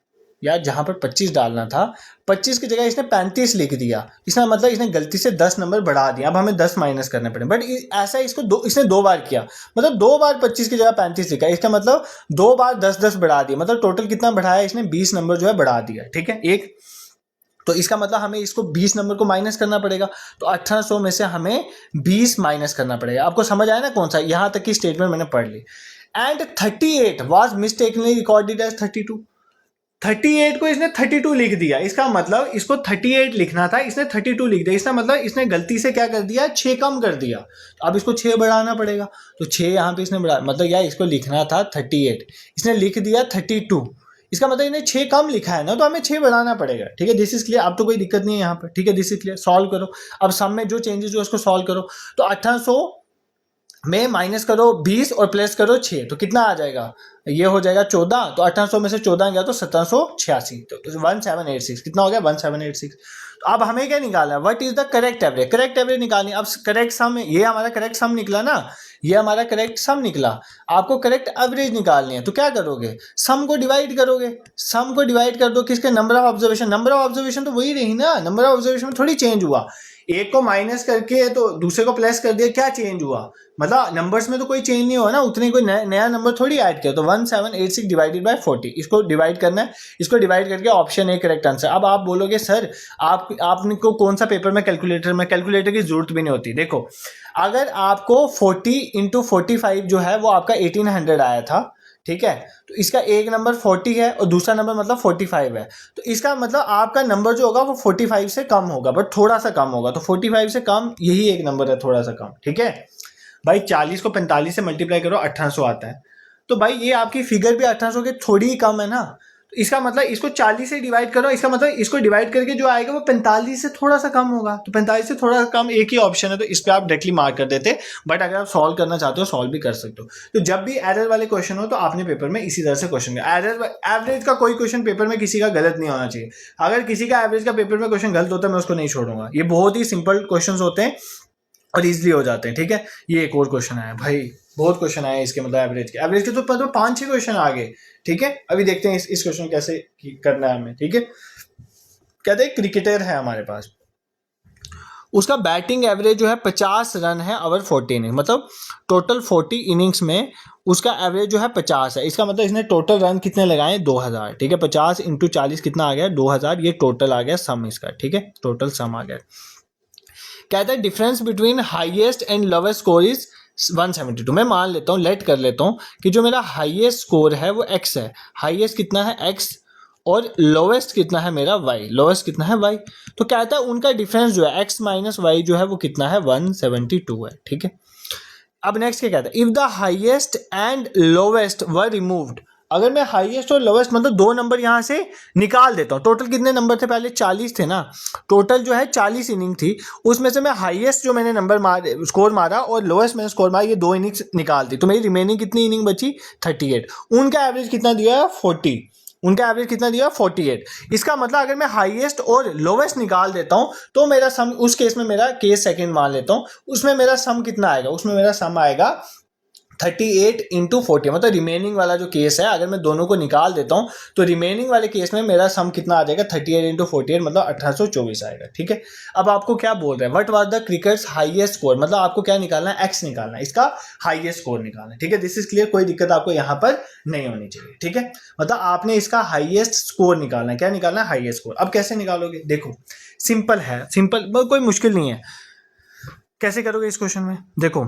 यार, जहां पर 25 डालना था 25 की जगह इसने 35 लिख दिया, इसका मतलब इसने गलती से 10 नंबर बढ़ा दिया। अब हमें 10 माइनस करने पड़े, बट ऐसा इसको इसने 2 बार किया, मतलब 2 बार 25 की जगह 35 लिखा, इसका मतलब 2 बार 10-10 बढ़ा दिया, मतलब टोटल कितना बढ़ाया इसने 20 नंबर जो है बढ़ा दिया, ठीक है। एक तो इसका मतलब हमें इसको 20 नंबर को माइनस करना पड़ेगा, तो 1800 में से हमें 20 माइनस करना पड़ेगा। आपको समझ आया ना कौन सा, यहां तक की स्टेटमेंट मैंने पढ़ ली। And 38 was mistakenly recorded as 32, 38 को इसने 32 लिख दिया, इसका मतलब इसको 38 लिखना था, इसने 32 लिख दिया, इसका मतलब इसने गलती से क्या कर दिया 6 कम कर दिया, अब इसको 6 बढ़ाना पड़ेगा, तो 6 यहाँ पे इसने बढ़ा, मतलब यार इसको लिखना था 38, इसने लिख दिया 32, इसका मतलब इन्हें 6 कम लिखा है ना, तो हमें 6 बढ़ाना पड़ेगा, ठीक है। दिस इज क्लियर, अब तो कोई दिक्कत नहीं है यहाँ पर, ठीक है। दिस इज क्लियर, सॉल्व करो, अब सम में जो चेंजेस जो उसको सॉल्व करो। तो 1800 में माइनस करो 20 और प्लस करो 6, तो कितना आ जाएगा, ये हो जाएगा 14, तो 1800 में से 14 गया तो 1786, तो 1786 कितना हो गया 1786। तो अब हमें क्या निकालना है, what is the correct average, correct average निकालनी। अब करेक्ट सम, ये हमारा करेक्ट सम निकला ना, ये हमारा करेक्ट सम निकला, आपको करेक्ट एवरेज निकालनी है, तो क्या करोगे सम को डिवाइड करोगे, सम को डिवाइड कर दो किसके, number of observation, number of observation तो वही रही ना, नंबर ऑफ ऑब्जर्वेशन में थोड़ी चेंज हुआ, एक को माइनस करके तो दूसरे को प्लस कर दिया, क्या चेंज हुआ, मतलब नंबर्स में तो कोई चेंज नहीं हुआ ना, उतने कोई नया नंबर थोड़ी ऐड किया। तो 1786 डिवाइडेड बाय 40, इसको डिवाइड करना है, इसको डिवाइड करके ऑप्शन ए करेक्ट आंसर। अब आप बोलोगे सर आपने को कौन सा पेपर में कैलकुलेटर की जरूरत भी नहीं होती। देखो अगर आपको 40 × 45 जो है वो आपका 1800 आया था, ठीक है, तो इसका एक नंबर 40 है और दूसरा नंबर मतलब 45 है, तो इसका मतलब आपका नंबर जो होगा वो 45 से कम होगा, बट थोड़ा सा कम होगा, तो 45 से कम यही एक नंबर है, थोड़ा सा कम, ठीक है भाई। 40 को 45 से मल्टीप्लाई करो 1800 आता है, तो भाई ये आपकी फिगर भी 1800 के थोड़ी ही कम है ना, तो इसका मतलब इसको 40 से डिवाइड करो, इसका मतलब इसको डिवाइड करके जो आएगा वो 45 से थोड़ा सा कम होगा, तो 45 से थोड़ा सा कम एक ही ऑप्शन है, तो इस पर आप डायरेक्टली मार्क कर देते, बट अगर आप सॉल्व करना चाहते हो सॉल्व भी कर सकते हो। तो जब भी एरर वाले क्वेश्चन हो तो आपने पेपर में इसी तरह से क्वेश्चन, एवरेज का कोई क्वेश्चन पेपर में किसी का गलत नहीं होना चाहिए, अगर किसी का एवरेज का पेपर में क्वेश्चन गलत होता है मैं उसको नहीं छोड़ूंगा, ये बहुत ही सिंपल क्वेश्चन होते हैं और इजिली हो जाते हैं, ठीक है। ये एक और क्वेश्चन आया भाई, बहुत क्वेश्चन आए इसके, मतलब एवरेज के तो 5-6 क्वेश्चन आ गए, ठीक है। अभी देखते हैं इस क्वेश्चन कैसे करना है हमें, ठीक है। कहते हैं क्रिकेटर है हमारे पास, उसका बैटिंग एवरेज जो है 50 रन है ओवर 40 इनिंग, मतलब टोटल 40 इनिंग्स में उसका एवरेज जो है 50 है, इसका मतलब इसने टोटल रन कितने लगाए 2000, ठीक है। 50 × 40 कितना आ गया 2000, ये टोटल आ गया सम इसका, ठीक है, टोटल सम आ गया। कहता है difference between highest and lowest score is 172। मैं मान लेता हूँ, लेट कर लेता हूँ कि जो मेरा हाईएस्ट स्कोर है वो x है, हाईएस्ट कितना है x और लोवेस्ट कितना है मेरा y, लोवेस्ट कितना है y, तो कहता है उनका डिफरेंस जो है x - y जो है वो कितना है 172 है, ठीक है। अब नेक्स्ट क्या कहता है, if the highest and lowest were removed, अगर मैं हाईएस्ट और लोवेस्ट मतलब 2 नंबर यहाँ से निकाल देता हूँ, टोटल कितने नंबर थे पहले 40 थे ना, टोटल जो है 40 इनिंग थी, उसमें से मैं हाईएस्ट जो मैंने नंबर स्कोर मारा और लोवेस्ट मैंने स्कोर मारा, ये 2 इनिंग्स निकाल दी, तो मेरी रिमेनिंग कितनी इनिंग बची 38, उनका एवरेज कितना दिया है 40, उनका एवरेज कितना दिया 48, इसका मतलब अगर मैं हाईएस्ट और लोवेस्ट निकाल देता हूँ तो मेरा सम, उस केस में मेरा केस सेकंड मान लेता हूँ, उसमें मेरा सम कितना आएगा, उसमें मेरा सम आएगा 38 इंटू 40, मतलब रिमेनिंग वाला जो केस है, अगर मैं दोनों को निकाल देता हूँ तो रिमेनिंग वाले केस में मेरा सम कितना आ जाएगा, 38 इंटू 48 मतलब 1824 आएगा। ठीक है, अब आपको क्या बोल रहे हैं, what was the crickets highest score, मतलब आपको क्या निकालना है, एक्स निकालना है, इसका हाईएस्ट स्कोर निकालना है। ठीक है, दिस इज क्लियर, कोई दिक्कत आपको यहाँ पर नहीं होनी चाहिए। ठीक है, मतलब आपने इसका हाईएस्ट स्कोर निकालना है, क्या निकालना है, हाईएस्ट स्कोर। अब कैसे निकालोगे, देखो सिंपल है, सिंपल, कोई मुश्किल नहीं है। कैसे करोगे इस क्वेश्चन में, देखो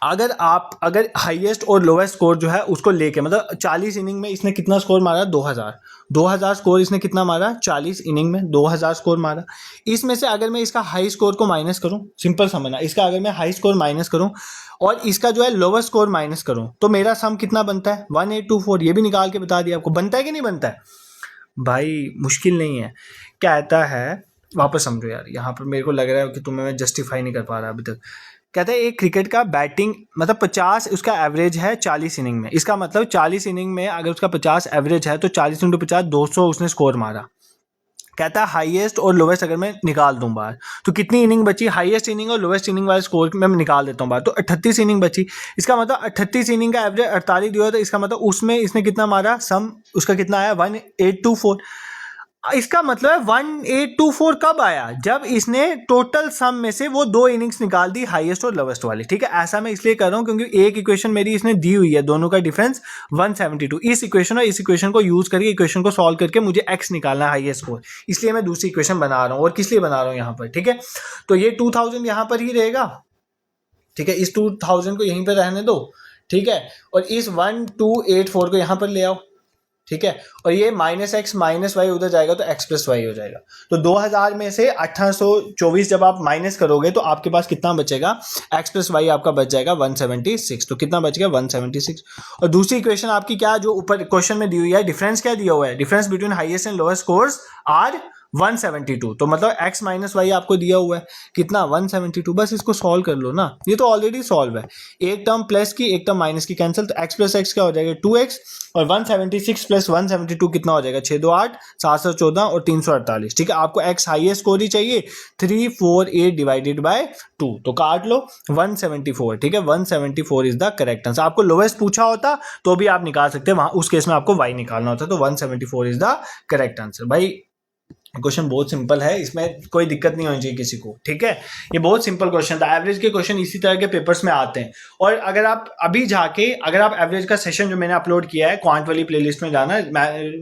अगर हाईएस्ट और लोवेस्ट स्कोर जो है उसको लेके, मतलब 40 इनिंग में इसने कितना स्कोर मारा, 2000 स्कोर इसने कितना मारा, 40 इनिंग में 2000 स्कोर मारा। इसमें से अगर मैं इसका हाई स्कोर को माइनस करूं, सिंपल समझना, इसका अगर मैं हाई स्कोर माइनस करूं और इसका जो है लोअर स्कोर माइनस करूं तो मेरा सम कितना बनता है, 1824। ये भी निकाल के बता दिया आपको, बनता है कि नहीं बनता है भाई, मुश्किल नहीं है। कहता है, वापस समझो यार, यहाँ पर मेरे को लग रहा है कि तुम्हें मैं जस्टिफाई नहीं कर पा रहा अभी तक। कहता है एक क्रिकेट का बैटिंग मतलब 50 उसका एवरेज है 40 इनिंग में, इसका मतलब 40 इनिंग में अगर उसका 50 एवरेज है तो 40 इंटू 50 200 उसने स्कोर मारा। कहता है हाईएस्ट और लोवेस्ट अगर मैं निकाल दूं बाहर तो कितनी इनिंग बची, हाईएस्ट इनिंग और लोवेस्ट इनिंग वाले स्कोर मैं निकाल देता हूं बाहर, तो 38 इनिंग बची। इसका मतलब 38 इनिंग का एवरेज 48 दिया, तो इसका मतलब उसमें इसने कितना मारा, सम उसका कितना आया, 1824। इसका मतलब है 1824 कब आया, जब इसने टोटल सम में से वो दो इनिंग्स निकाल दी हाईएस्ट और लोवेस्ट वाली। ठीक है, ऐसा मैं इसलिए कर रहा हूं क्योंकि एक इक्वेशन मेरी इसने दी हुई है, दोनों का डिफरेंस 172। इस इक्वेशन और इस इक्वेशन को यूज करके इक्वेशन को सॉल्व करके मुझे एक्स निकालना है, हाईएस्ट स्कोर, इसलिए मैं दूसरी इक्वेशन बना रहा हूं। और किस लिए बना रहा हूं यहाँ पर, ठीक है, तो ये 2000 यहाँ पर ही रहेगा। ठीक है, इस 2000 को यहीं पर रहने दो। ठीक है, और इस 1284 को यहाँ पर ले आओ। ठीक है, और ये -x -y उधर जाएगा तो x + y हो जाएगा। तो 2000 में से 1824 जब आप माइनस करोगे तो आपके पास कितना बचेगा, x + y आपका बच जाएगा 176। तो कितना बच गया, 176। और दूसरी इक्वेशन आपकी क्या, जो ऊपर क्वेश्चन में दी हुई है, डिफरेंस क्या दिया हुआ है, difference between highest and lowest scores are 172। तो मतलब x - y आपको दिया हुआ है कितना, 172। बस इसको सॉल्व कर लो ना, ये तो ऑलरेडी सॉल्व है। एक टर्म प्लस की एक टर्म माइनस की कैंसिल, तो x + x क्या हो जाएगा, 2x, और 176 + 172 कितना हो जाएगा, 6 2 8 714 और 348। ठीक है, आपको x हाईएस्ट स्कोर ही चाहिए, 348 डिवाइडेड बाय 2, तो काट लो 174। ठीक है, 174 इज द करेक्ट आंसर। आपको लोवेस्ट पूछा होता तो भी आप निकाल सकते हैं, वहां उस केस में आपको y निकालना होता, तो 174 इज द करेक्ट आंसर। भाई क्वेश्चन बहुत सिंपल है, इसमें कोई दिक्कत नहीं होनी चाहिए किसी को। ठीक है, ये बहुत सिंपल क्वेश्चन था। एवरेज के क्वेश्चन इसी तरह के पेपर्स में आते हैं। और अगर आप अभी जाके अगर आप एवरेज का सेशन जो मैंने अपलोड किया है क्वांट वाली प्लेलिस्ट में जाना,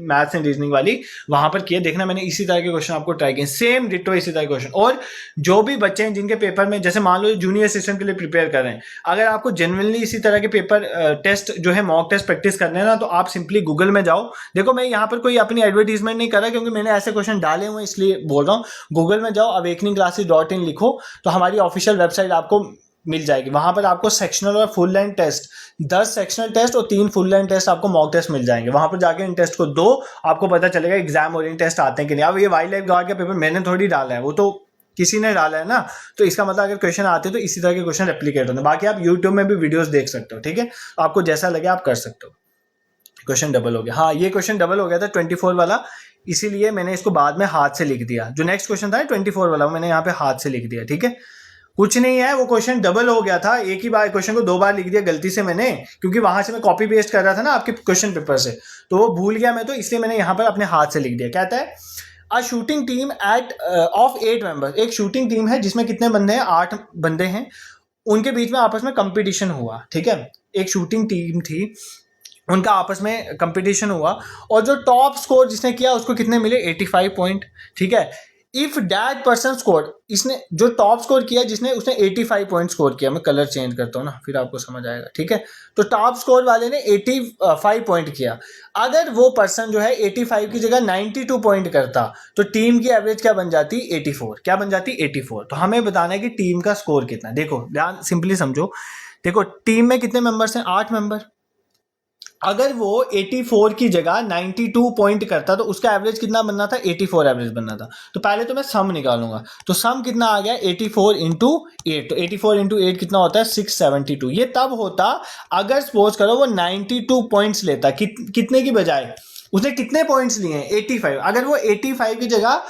मैथ्स एंड रीजनिंग वाली, वहां पर किया, देखना मैंने इसी तरह के क्वेश्चन आपको ट्राई किए, सेम डिटो इसी तरह के क्वेश्चन। और जो भी बच्चे हैं जिनके पेपर में, जैसे मान लो जूनियर असिस्टेंट के लिए प्रिपेयर कर रहे हैं, अगर आपको जेन्युइनली इसी तरह के पेपर टेस्ट जो है मॉक टेस्ट प्रैक्टिस करने हैं ना, तो आप सिंपली गूगल में जाओ। देखो मैं यहाँ पर कोई अपनी एडवर्टीजमेंट नहीं कर रहा, क्योंकि मैंने ऐसे क्वेश्चन डाले हुए इसलिए बोल रहा हूँ। गूगल में जाओ, awakeningclasses.in लिखो तो हमारी ऑफिशियल वेबसाइट आपको मिल जाएगी। वहां पर आपको सेक्शनल और full length test, 10 sectional test और 3 फुल लेंथ टेस्ट आपको मॉक टेस्ट मिल जाएंगे। वहां पर जाके इन टेस्ट को दो, आपको पता चलेगा एग्जाम ओरिएंटेड टेस्ट आते हैं कि नहीं। अब ये वाइल्ड लाइफ गार्ड का पेपर मैंने थोड़ी डाला है, वो तो किसी ने डाला है ना, तो इसका मतलब अगर क्वेश्चन आते तो इसी तरह के क्वेश्चन रेप्लिकेट होते हैं। बाकी आप यूट्यूब में भी वीडियोस देख सकते हो। ठीक है, आपको जैसा लगे आप कर सकते हो। क्वेश्चन डबल हो गया, हाँ ये क्वेश्चन डबल हो गया था 24 वाला, इसीलिए मैंने इसको बाद में हाथ से लिख दिया। जो नेक्स्ट क्वेश्चन था 24 वाला, मैंने यहाँ पे हाथ से लिख दिया। ठीक है, कुछ नहीं है, वो क्वेश्चन डबल हो गया था, एक ही बार क्वेश्चन को 2 बार लिख दिया गलती से मैंने, क्योंकि वहां से मैं कॉपी पेस्ट कर रहा था ना आपके क्वेश्चन पेपर से, तो वो भूल गया मैं, तो इसलिए मैंने यहाँ पर अपने हाथ से लिख दिया। कहता है अ शूटिंग टीम ऑफ 8 मेंबर्स, एक शूटिंग टीम है जिसमें कितने बंदे हैं, 8 बंदे हैं, उनके बीच में आपस में कंपटीशन हुआ। ठीक है, एक शूटिंग टीम थी, उनका आपस में कंपटीशन हुआ, और जो टॉप स्कोर जिसने किया उसको कितने मिले, 85 पॉइंट। ठीक है, इफ दैट पर्सन स्कोर, इसने जो टॉप स्कोर किया जिसने, उसने 85 पॉइंट स्कोर किया। मैं कलर चेंज करता हूँ ना, फिर आपको समझ आएगा। ठीक है, तो टॉप स्कोर वाले ने 85 पॉइंट किया। अगर वो पर्सन जो है 85 की जगह 92 पॉइंट करता तो टीम की एवरेज क्या बन जाती, 84। क्या बन जाती, 84। तो हमें बताना है कि टीम का स्कोर कितना। देखो ध्यान सिंपली समझो, देखो टीम में कितने मेंबर्स हैं, 8 मेंबर। अगर वो 84 की जगह 92 पॉइंट करता तो उसका एवरेज कितना बनना था, 84 एवरेज बनना था। तो पहले तो मैं सम निकालूंगा, तो सम कितना आ गया, 84 इंटू 8। तो 84 इंटू 8 कितना होता है, 672। ये तब होता अगर सपोज करो वो 92 पॉइंट्स लेता, कितने की बजाय उसने कितने पॉइंट्स लिए हैं, 85। अगर वो 85 की जगह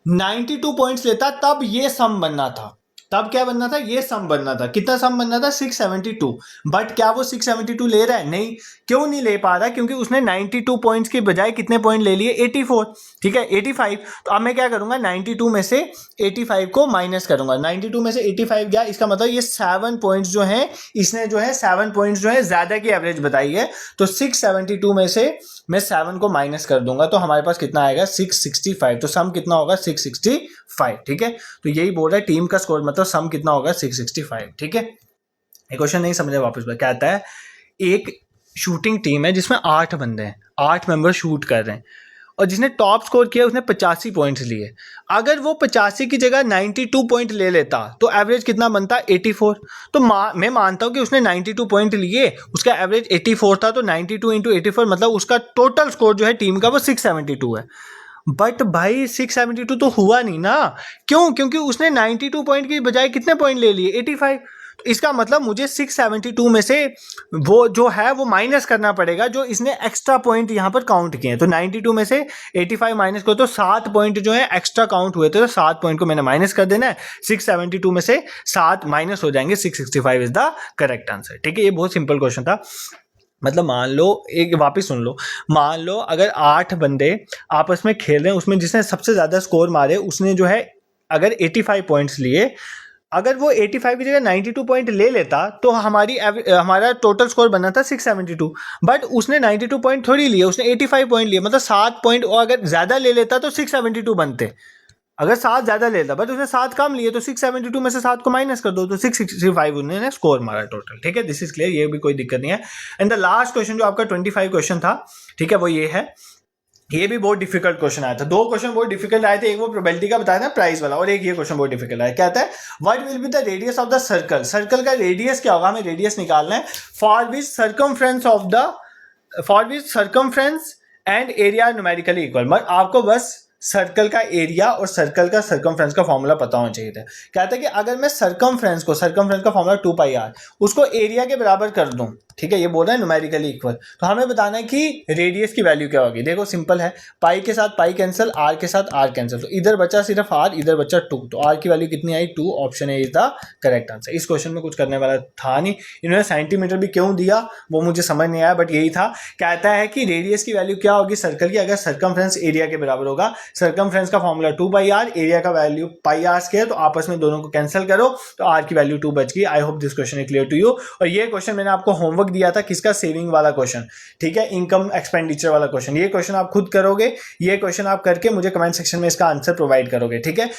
92 पॉइंट्स लेता तब ये सम बनना था। तब क्या बनना था, ये सम बनना था। कितना सम बनना था, 672। बट क्या वो 672 ले रहा है? नहीं। क्यों नहीं ले पा रहा? क्योंकि उसने 92 पॉइंट्स के बजाय कितने पॉइंट ले लिए, 84, ठीक है 85। तो अब मैं क्या करूंगा, 92 में से 85 को माइनस करूंगा। 92 में से 85 गया, इसका मतलब ये 7 पॉइंट्स जो है, इसने जो है 7 पॉइंट्स जो है ज्यादा की एवरेज बताई है। तो 672 में से मैं 7 को माइनस कर दूंगा, तो हमारे पास कितना आएगा, 665। तो सम कितना होगा, 665, ठीक है। तो यही बोल रहा है टीम का स्कोर, मतलब सम कितना होगा, 665, ठीक है। ये क्वेश्चन नहीं समझे, वापस क्या आता है, एक शूटिंग टीम है जिसमें 8 बंदे हैं, 8 मेंबर शूट कर रहे हैं, और जिसने टॉप स्कोर किया उसने 85 पॉइंट्स लिए। अगर वो 85 की जगह 92 पॉइंट ले लेता तो एवरेज कितना बनता, 84। तो मैं मानता हूं कि उसने 92 पॉइंट लिए, उसका एवरेज 84 था, तो 92 इंटू 84 मतलब उसका टोटल स्कोर जो है टीम का वो 672 है। बट भाई 672 तो हुआ नहीं ना। क्यों? क्योंकि उसने 92 पॉइंट की बजाय कितने पॉइंट ले लिए, 85। तो इसका मतलब मुझे 672 में से वो जो है वो माइनस करना पड़ेगा, जो इसने एक्स्ट्रा पॉइंट यहाँ पर काउंट किए हैं। तो 92 में से 85 माइनस करो तो 7 पॉइंट जो है एक्स्ट्रा काउंट हुए थे, तो 7 पॉइंट को मैंने माइनस कर देना है। 672 में से 7 माइनस हो जाएंगे, 665 इज द करेक्ट आंसर, ठीक है। ये बहुत सिंपल क्वेश्चन था। मतलब मान लो, एक वापस सुन लो, मान लो अगर 8 बंदे आपस में खेल रहे हैं, उसमें जिसने सबसे ज्यादा स्कोर मारे उसने जो है अगर 85 पॉइंट्स लिए, अगर वो 85 की जगह 92 पॉइंट ले लेता तो हमारा टोटल स्कोर बनना था 672। बट उसने 92 पॉइंट थोड़ी लिए, उसने 85 पॉइंट लिए, मतलब 7 पॉइंट और अगर ज्यादा ले लेता तो 672 बनते। अगर 7 ज्यादा लेता, बट उसने 7 कम लिए, तो 672 में से 7 को माइनस कर दो, तो 665 उन्होंने स्कोर मारा टोटल, ठीक है। दिस इज क्लियर, ये भी कोई दिक्कत नहीं है। एंड द लास्ट क्वेश्चन जो आपका 25 क्वेश्चन था, ठीक है, वो ये है। ये भी बहुत डिफिकल्ट क्वेश्चन आया था, 2 क्वेश्चन बहुत डिफिकल्ट आए थे, एक वो प्रोबेबिलिटी का बताया था प्राइस वाला, और एक ये क्वेश्चन बहुत डिफिकल्ट आया। क्या आता है, what will be the radius of the circle, circle का रेडियस क्या होगा, हमें रेडियस निकालना है। For which circumference and area numerically equal, आपको बस सर्कल का एरिया और सर्कल का सर्कमफ्रेंस का फॉर्मूला पता होना चाहिए था। कहता है कि अगर मैं सर्कमफ्रेंस का फॉर्मूला 2πr उसको एरिया के बराबर कर दूं, ठीक है, ये बोल रहा है न्यूमेरिकली इक्वल, तो हमें बताना है कि रेडियस की वैल्यू क्या होगी। देखो सिंपल है, पाई के साथ पाई कैंसिल, आर के साथ आर कैंसिल, तो इधर बचा सिर्फ आर, इधर बचा 2, तो आर की वैल्यू कितनी आई, 2। Option A is the correct answer. इस क्वेश्चन में कुछ करने वाला था नहीं, इन्होंने सेंटीमीटर भी क्यों दिया वो मुझे समझ नहीं आया, बट यही था। कहता है कि रेडियस की वैल्यू क्या होगी सर्कल की, अगर सर्कमफ्रेंस एरिया के बराबर होगा। सर्कमफ्रेंस का फॉर्मूला 2πr, एरिया का वैल्यू πr², तो आपस में दोनों को कैंसिल करो तो आर की वैल्यू 2 बच गई। I hope this question is clear to you. और ये क्वेश्चन मैंने आपको होमवर्क दिया था, किसका, सेविंग वाला क्वेश्चन, ठीक है, इनकम एक्सपेंडिचर वाला क्वेश्चन। ये क्वेश्चन आप खुद करोगे, ये क्वेश्चन आप करके मुझे कमेंट सेक्शन में इसका आंसर प्रोवाइड करोगे, ठीक है।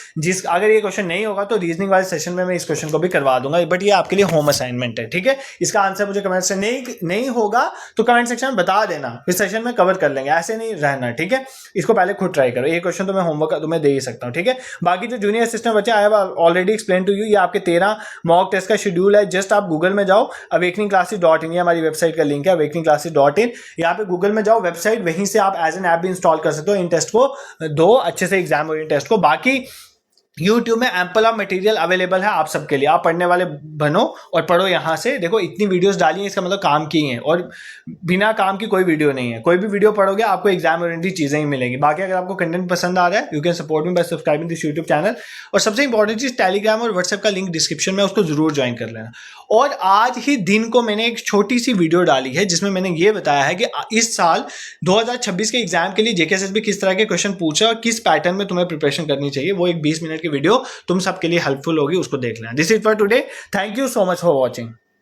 अगर ये क्वेश्चन नहीं होगा तो रीजनिंग वाले सेशन में मैं इस क्वेश्चन को भी करवा दूंगा, बट ये आपके लिए होम असाइनमेंट है, ठीक है। इसका आंसर मुझे कमेंट से नहीं होगा तो कमेंट सेक्शन में बता देना, इस सेशन में कवर कर लेंगे, ऐसे नहीं रहना, ठीक है। इसको पहले खुद ट्राई करो, ये क्वेश्चन तो मैं होमवर्क तुम्हें दे ही सकता हूँ, ठीक है। बाकी जो जूनियर असिस्टेंट बच्चे, I have already explain to you, ये आपके 13 मॉक टेस्ट का शेड्यूल है। जस्ट आप गूगल में जाओ, awakeningclasses.in, ये हमारी वेबसाइट का लिंक है, awakeningclasses.in, यहाँ पे गूगल में जाओ वेबसाइट, वहीं से आप एज एन ऐप भी इंस्टॉल कर सकते हो। इन टेस्ट को दो अच्छे से, एग्जाम और इन टेस्ट को। बाकी YouTube में एम्पल ऑफ मटेरियल अवेलेबल है आप सबके लिए, आप पढ़ने वाले बनो और पढ़ो यहाँ से। देखो इतनी वीडियोस डाली हैं, इसका मतलब काम की है, और बिना काम की कोई वीडियो नहीं है। कोई भी वीडियो पढ़ोगे आपको एग्जाम ओरिएंटेड चीज़ें ही मिलेंगी। बाकी अगर आपको कंटेंट पसंद आ रहा है, you can support me by subscribing this YouTube channel. और सबसे इंपॉर्टेंट चीज़, टेलीग्राम और व्हाट्सएप का लिंक डिस्क्रिप्शन में, उसको जरूर ज्वाइन कर लेना। और आज ही दिन को मैंने एक छोटी सी वीडियो डाली है जिसमें मैंने ये बताया है कि इस साल 2026 के एग्जाम के लिए जेकेएसएसबी किस तरह के क्वेश्चन पूछा और किस पैटर्न में तुम्हें प्रिपरेशन करनी चाहिए। वो एक 20 मिनट की वीडियो तुम सबके लिए हेल्पफुल होगी, उसको देख लेना। This is for today, thank you so much for watching.